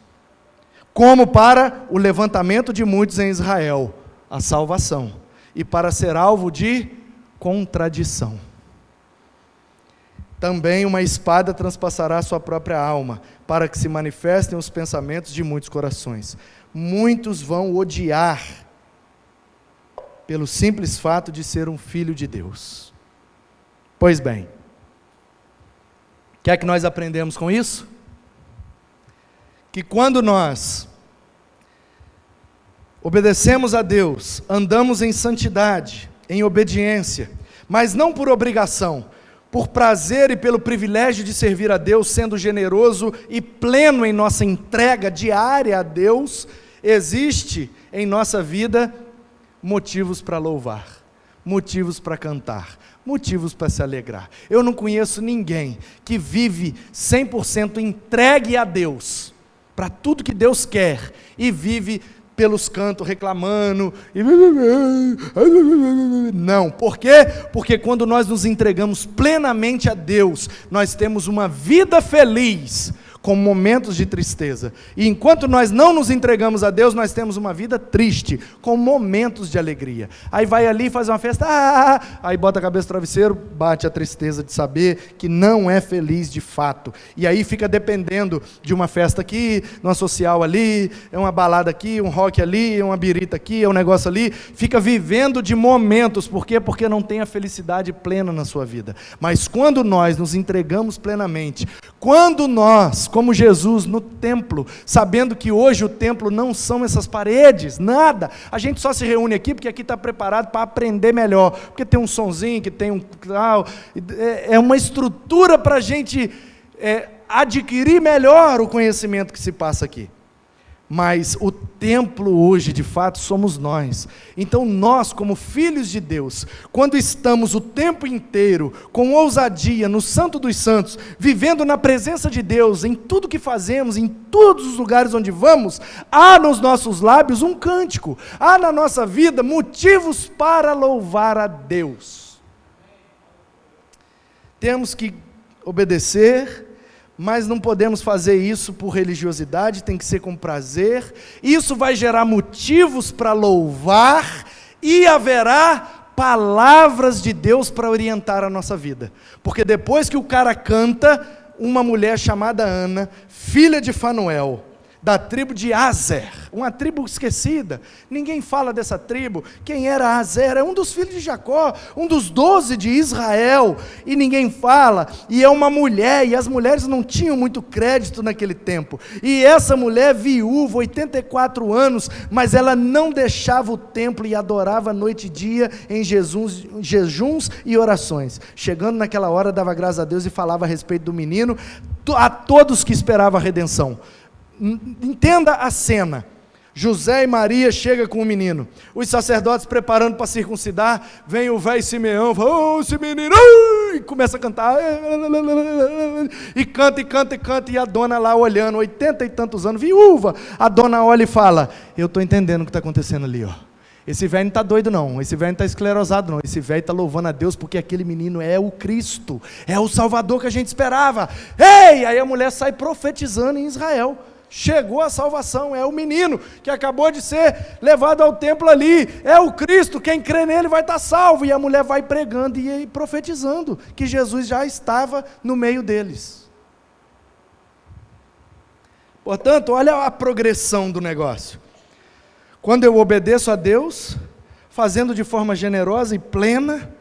como para o levantamento de muitos em Israel, a salvação, e para ser alvo de contradição. Também uma espada transpassará sua própria alma, para que se manifestem os pensamentos de muitos corações. Muitos vão odiar, pelo simples fato de ser um filho de Deus. Pois bem, o que é que nós aprendemos com isso? Que quando nós obedecemos a Deus, andamos em santidade, em obediência, mas não por obrigação, por prazer e pelo privilégio de servir a Deus, sendo generoso e pleno em nossa entrega diária a Deus, existe em nossa vida motivos para louvar, motivos para cantar, motivos para se alegrar. Eu não conheço ninguém que vive 100% entregue a Deus, para tudo que Deus quer, e vive pelos cantos reclamando, não, por quê? Porque quando nós nos entregamos plenamente a Deus, nós temos uma vida feliz, com momentos de tristeza, e enquanto nós não nos entregamos a Deus, nós temos uma vida triste, com momentos de alegria. Aí vai ali, faz uma festa, aí bota a cabeça no travesseiro, bate a tristeza de saber que não é feliz de fato, e aí fica dependendo de uma festa aqui, numa social ali, é uma balada aqui, um rock ali, uma birita aqui, é um negócio ali, fica vivendo de momentos. Por quê? Porque não tem a felicidade plena na sua vida. Mas quando nós nos entregamos plenamente, quando nós, como Jesus no templo, sabendo que hoje o templo não são essas paredes, nada, a gente só se reúne aqui porque aqui está preparado para aprender melhor, porque tem um sonzinho, que tem um tal, é uma estrutura para a gente adquirir melhor o conhecimento que se passa aqui. Mas o templo hoje, de fato, somos nós. Então nós, como filhos de Deus, quando estamos o tempo inteiro, com ousadia, no Santo dos Santos, vivendo na presença de Deus, em tudo que fazemos, em todos os lugares onde vamos, há nos nossos lábios um cântico, há na nossa vida motivos para louvar a Deus. Temos que obedecer, mas não podemos fazer isso por religiosidade, tem que ser com prazer. Isso vai gerar motivos para louvar, e haverá palavras de Deus para orientar a nossa vida, porque depois que o cara canta, uma mulher chamada Ana, filha de Fanuel, da tribo de Aser, uma tribo esquecida, ninguém fala dessa tribo. Quem era Aser? É um dos filhos de Jacó, um dos 12 de Israel, e ninguém fala, e é uma mulher, e as mulheres não tinham muito crédito naquele tempo, e essa mulher viúva, 84 anos, mas ela não deixava o templo e adorava noite e dia em jejuns e orações, chegando naquela hora dava graças a Deus e falava a respeito do menino, a todos que esperavam a redenção. Entenda a cena. José e Maria chegam com o menino, os sacerdotes preparando para circuncidar, vem o velho Simeão, fala, esse menino, e começa a cantar, e canta, e a dona lá olhando, 80 e tantos anos, viúva, a dona olha e fala, eu estou entendendo o que está acontecendo ali, ó. Esse velho não está doido não, esse velho não está esclerosado não, esse velho está louvando a Deus, porque aquele menino é o Cristo, é o Salvador que a gente esperava. Ei, aí a mulher sai profetizando em Israel, chegou a salvação, é o menino que acabou de ser levado ao templo ali, é o Cristo, quem crê nele vai estar salvo, e a mulher vai pregando e profetizando, que Jesus já estava no meio deles. Portanto, olha a progressão do negócio. Quando eu obedeço a Deus, fazendo de forma generosa e plena,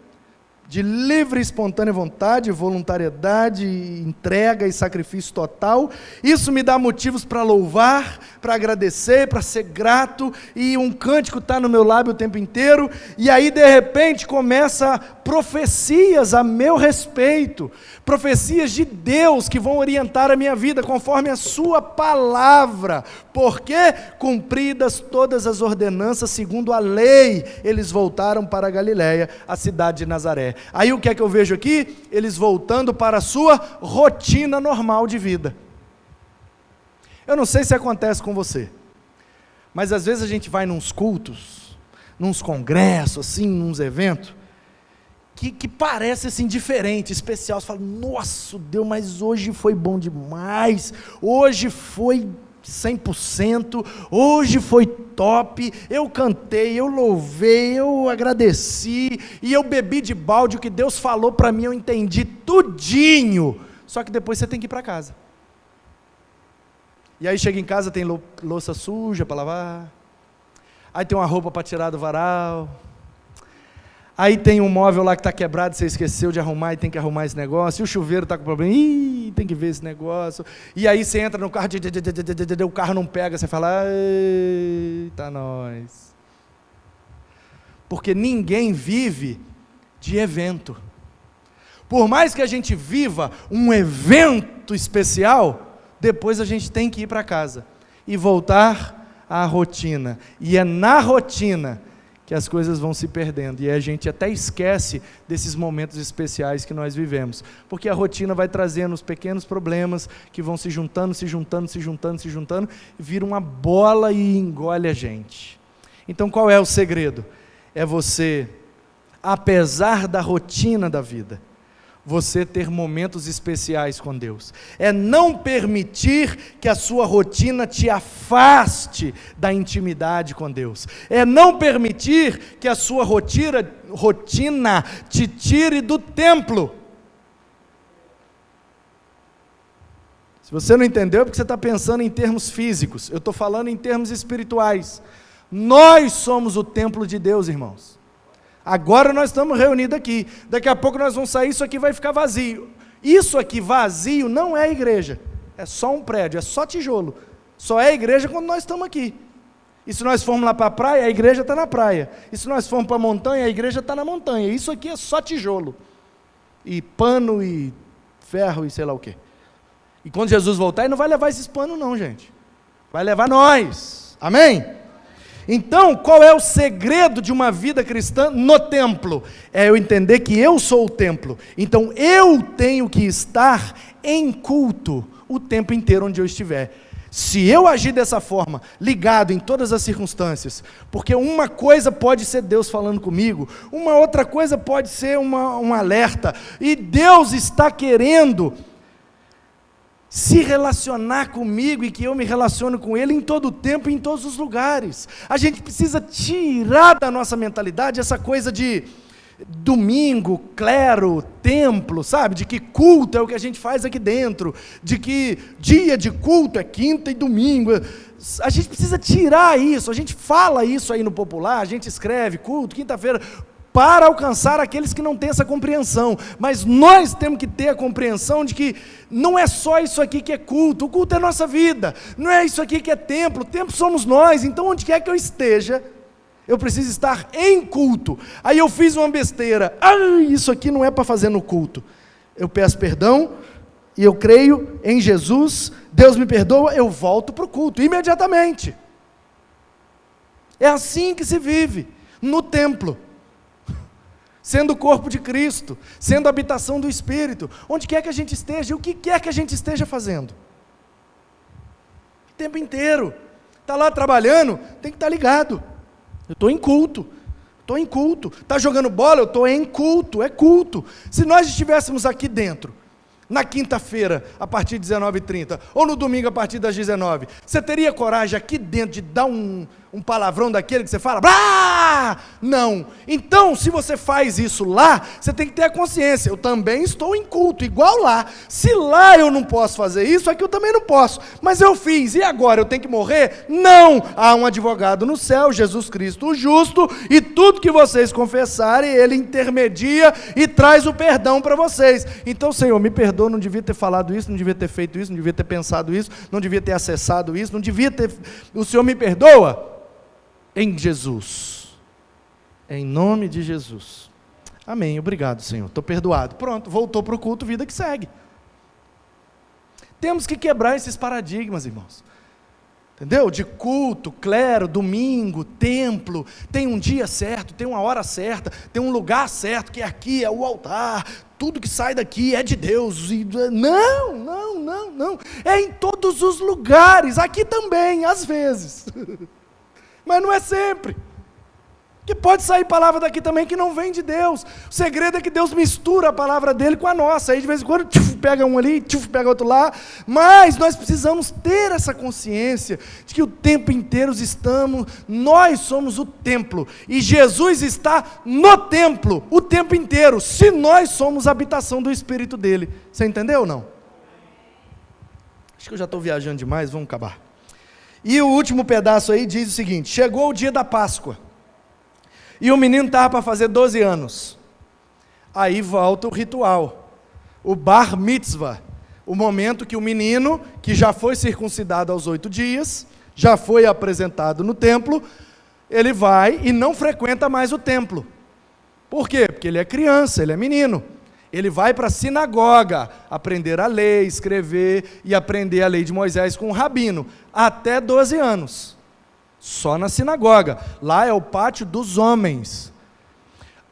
de livre e espontânea vontade, voluntariedade, entrega e sacrifício total, isso me dá motivos para louvar, para agradecer, para ser grato, e um cântico está no meu lábio o tempo inteiro, e aí de repente começa profecias a meu respeito, profecias de Deus que vão orientar a minha vida conforme a sua palavra, porque cumpridas todas as ordenanças segundo a lei, eles voltaram para a Galiléia, a cidade de Nazaré. Aí o que é que eu vejo aqui? Eles voltando para a sua rotina normal de vida. Eu não sei se acontece com você, mas às vezes a gente vai nos cultos, nos congressos, assim, nos eventos, que parece assim diferente, especial. Você fala, nossa, Deus, mas hoje foi bom demais, hoje foi 100%, hoje foi top, eu cantei, eu louvei, eu agradeci, e eu bebi de balde, o que Deus falou para mim, eu entendi tudinho, só que depois você tem que ir para casa, e aí chega em casa, tem louça suja para lavar, aí tem uma roupa para tirar do varal, aí tem um móvel lá que está quebrado, você esqueceu de arrumar e tem que arrumar esse negócio, e o chuveiro está com problema, tem que ver esse negócio, e aí você entra no carro, o carro não pega, você fala, eita nós, porque ninguém vive de evento, por mais que a gente viva um evento especial, depois a gente tem que ir para casa, e voltar à rotina, e é na rotina que as coisas vão se perdendo, e a gente até esquece desses momentos especiais que nós vivemos, porque a rotina vai trazendo os pequenos problemas, que vão se juntando, e vira uma bola e engole a gente. Então qual é o segredo? É você, apesar da rotina da vida, você ter momentos especiais com Deus, é não permitir que a sua rotina te afaste da intimidade com Deus, é não permitir que a sua rotina te tire do templo. Se você não entendeu, é porque você está pensando em termos físicos, eu estou falando em termos espirituais. Nós somos o templo de Deus, irmãos. Agora nós estamos reunidos aqui, daqui a pouco nós vamos sair, isso aqui vai ficar vazio. Isso aqui vazio não é igreja, é só um prédio, é só tijolo, só é igreja quando nós estamos aqui. E se nós formos lá para a praia, a igreja está na praia, e se nós formos para a montanha, a igreja está na montanha. Isso aqui é só tijolo, e pano, e ferro, e sei lá o quê. E quando Jesus voltar, ele não vai levar esses panos não, gente, vai levar nós, amém? Então, qual é o segredo de uma vida cristã no templo? É eu entender que eu sou o templo, então eu tenho que estar em culto o tempo inteiro onde eu estiver. Se eu agir dessa forma, ligado em todas as circunstâncias, porque uma coisa pode ser Deus falando comigo, uma outra coisa pode ser um alerta, e Deus está querendo se relacionar comigo e que eu me relacione com Ele em todo o tempo e em todos os lugares. A gente precisa tirar da nossa mentalidade essa coisa de domingo, clero, templo, sabe? De que culto é o que a gente faz aqui dentro, de que dia de culto é quinta e domingo. A gente precisa tirar isso, a gente fala isso aí no popular, a gente escreve culto, quinta-feira, para alcançar aqueles que não têm essa compreensão, mas nós temos que ter a compreensão de que não é só isso aqui que é culto, o culto é nossa vida, não é isso aqui que é templo, o templo somos nós, então onde quer que eu esteja, eu preciso estar em culto. Aí eu fiz uma besteira, isso aqui não é para fazer no culto, eu peço perdão, e eu creio em Jesus, Deus me perdoa, eu volto para o culto, imediatamente. É assim que se vive, no templo, sendo o corpo de Cristo, sendo a habitação do Espírito, onde quer que a gente esteja, o que quer que a gente esteja fazendo, o tempo inteiro, está lá trabalhando, tem que estar ligado, eu estou em culto, está jogando bola, eu estou em culto, é culto. Se nós estivéssemos aqui dentro, na quinta-feira, a partir de 19h30, ou no domingo, a partir das 19h, você teria coragem aqui dentro de dar um palavrão daquele que você fala, blá! Não. Então, se você faz isso lá, você tem que ter a consciência, eu também estou em culto, igual lá. Se lá eu não posso fazer isso, aqui eu também não posso. Mas eu fiz, e agora eu tenho que morrer? Não! Há um advogado no céu, Jesus Cristo o justo, e tudo que vocês confessarem, Ele intermedia e traz o perdão para vocês. Então, Senhor, me perdoa, não devia ter falado isso, não devia ter feito isso, não devia ter pensado isso, não devia ter acessado isso, não devia ter... O Senhor me perdoa? Em Jesus, em nome de Jesus, amém, obrigado Senhor, estou perdoado, pronto, voltou para o culto, vida que segue. Temos que quebrar esses paradigmas, irmãos, entendeu? De culto, clero, domingo, templo, tem um dia certo, tem uma hora certa, tem um lugar certo, que aqui é o altar, tudo que sai daqui é de Deus, e não, não. É em todos os lugares, aqui também, às vezes. Mas não é sempre. Que pode sair palavra daqui também que não vem de Deus. O segredo é que Deus mistura a palavra dele com a nossa. Aí de vez em quando pega um ali, pega outro lá. Mas nós precisamos ter essa consciência de que o tempo inteiro nós somos o templo. E Jesus está no templo o tempo inteiro, se nós somos a habitação do Espírito dele. Você entendeu ou não? Acho que eu já estou viajando demais, vamos acabar. E o último pedaço aí diz o seguinte: chegou o dia da Páscoa. E o menino estava para fazer 12 anos. Aí volta o ritual, o bar mitzvah, o momento que o menino, que já foi circuncidado aos 8 dias, já foi apresentado no templo, ele vai e não frequenta mais o templo. Por quê? Porque ele é criança, ele é menino. Ele vai para a sinagoga aprender a lei, escrever e aprender a lei de Moisés com o rabino, até 12 anos. Só na sinagoga. Lá é o pátio dos homens.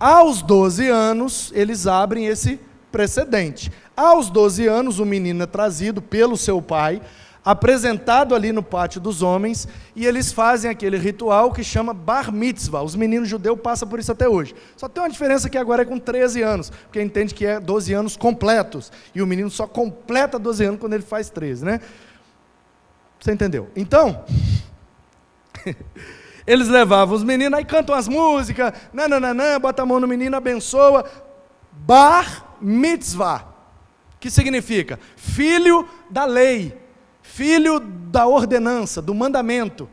Aos 12 anos, eles abrem esse precedente. Aos 12 anos, o menino é trazido pelo seu pai, apresentado ali no pátio dos homens, e eles fazem aquele ritual que chama bar mitzvah. Os meninos judeus passam por isso até hoje. Só tem uma diferença que agora é com 13 anos, porque entende que é 12 anos completos, e o menino só completa 12 anos quando ele faz 13, né? Você entendeu? Então, eles levavam os meninos, aí cantam as músicas, bota a mão no menino, abençoa. Bar mitzvah, que significa filho da lei, filho da ordenança, do mandamento.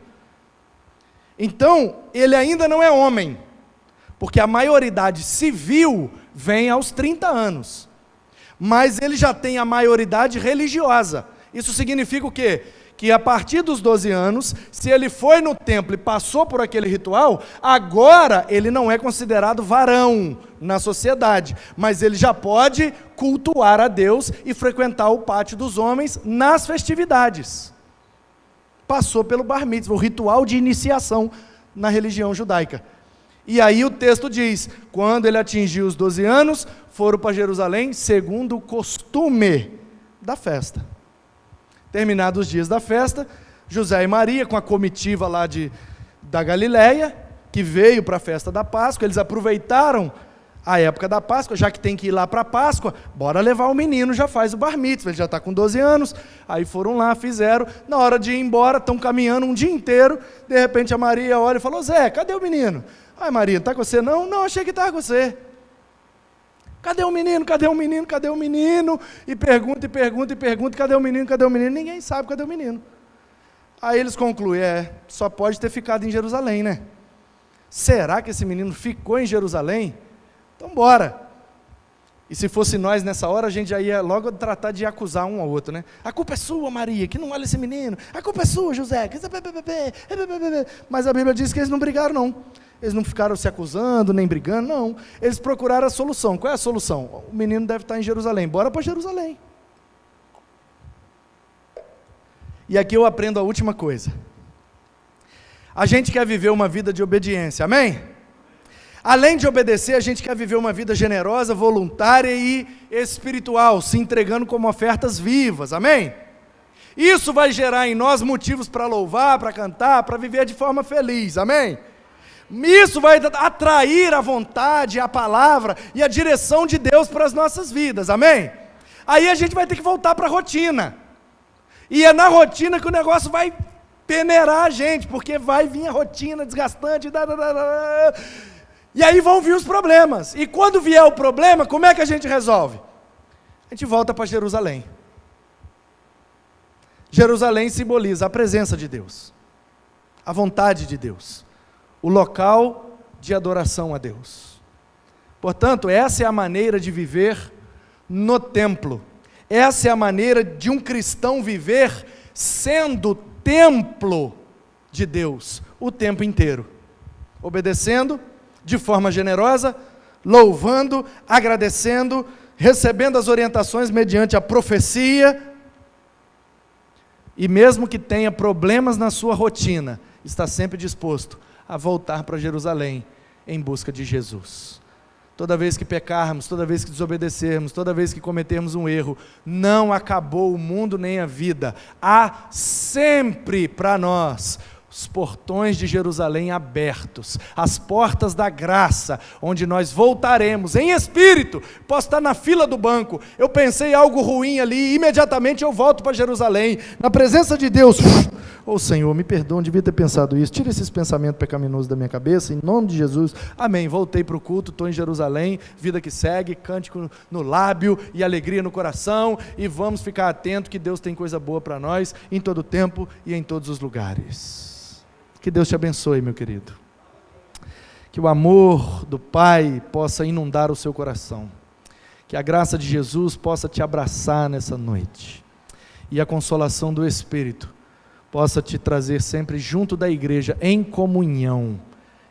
Então, ele ainda não é homem, porque a maioridade civil vem aos 30 anos, mas ele já tem a maioridade religiosa. Isso significa o quê? Que a partir dos 12 anos, se ele foi no templo e passou por aquele ritual, agora ele não é considerado varão na sociedade, mas ele já pode cultuar a Deus e frequentar o pátio dos homens nas festividades. Passou pelo bar mitzvah, o ritual de iniciação na religião judaica. E aí o texto diz, quando ele atingiu os 12 anos, foram para Jerusalém segundo o costume da festa. Terminados os dias da festa, José e Maria, com a comitiva lá da Galileia, que veio para a festa da Páscoa, eles aproveitaram a época da Páscoa, já que tem que ir lá para a Páscoa, bora levar o menino, já faz o bar mitzvah, ele já está com 12 anos, aí foram lá, fizeram, na hora de ir embora, estão caminhando um dia inteiro, de repente a Maria olha e falou, Zé, cadê o menino? Ai Maria, não está com você não? Não, achei que estava com você. Cadê o menino? Cadê o menino? Cadê o menino? E pergunta, cadê o menino? Cadê o menino? Ninguém sabe cadê o menino. Aí eles concluem, só pode ter ficado em Jerusalém, né? Será que esse menino ficou em Jerusalém? Então bora. E se fosse nós nessa hora, a gente já ia logo tratar de acusar um ao outro, né? A culpa é sua, Maria, que não olha esse menino. A culpa é sua, José. Mas a Bíblia diz que eles não brigaram, não. Eles não ficaram se acusando, nem brigando, não. Eles procuraram a solução. Qual é a solução? O menino deve estar em Jerusalém. Bora para Jerusalém. E aqui eu aprendo a última coisa. A gente quer viver uma vida de obediência, amém? Além de obedecer, a gente quer viver uma vida generosa, voluntária e espiritual, se entregando como ofertas vivas, amém? Isso vai gerar em nós motivos para louvar, para cantar, para viver de forma feliz, amém? Isso vai atrair a vontade, a palavra e a direção de Deus para as nossas vidas, amém? Aí a gente vai ter que voltar para a rotina, e é na rotina que o negócio vai peneirar a gente, porque vai vir a rotina desgastante, e aí vão vir os problemas, e quando vier o problema, como é que a gente resolve? A gente volta para Jerusalém. Jerusalém simboliza a presença de Deus, a vontade de Deus, o local de adoração a Deus. Portanto, essa é a maneira de viver no templo. Essa é a maneira de um cristão viver sendo templo de Deus o tempo inteiro. Obedecendo de forma generosa, louvando, agradecendo, recebendo as orientações mediante a profecia, e mesmo que tenha problemas na sua rotina, está sempre disposto a voltar para Jerusalém em busca de Jesus. toda vez que pecarmos, toda vez que desobedecermos, toda vez que cometermos um erro, não acabou o mundo nem a vida. Há sempre para nós os portões de Jerusalém abertos, as portas da graça, onde nós voltaremos em espírito. Posso estar na fila do banco, eu pensei algo ruim ali, imediatamente eu volto para Jerusalém, na presença de Deus. Senhor, me perdoa, devia ter pensado isso, tira esses pensamentos pecaminosos da minha cabeça, em nome de Jesus, amém. Voltei para o culto, estou em Jerusalém, vida que segue, cântico no lábio e alegria no coração, e vamos ficar atentos que Deus tem coisa boa para nós, em todo tempo e em todos os lugares. Que Deus te abençoe, meu querido. Que o amor do Pai possa inundar o seu coração. Que a graça de Jesus possa te abraçar nessa noite. E a consolação do Espírito possa te trazer sempre junto da igreja, em comunhão.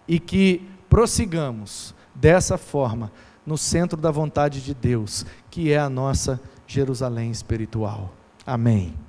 E que prossigamos dessa forma, no centro da vontade de Deus, que é a nossa Jerusalém espiritual. Amém.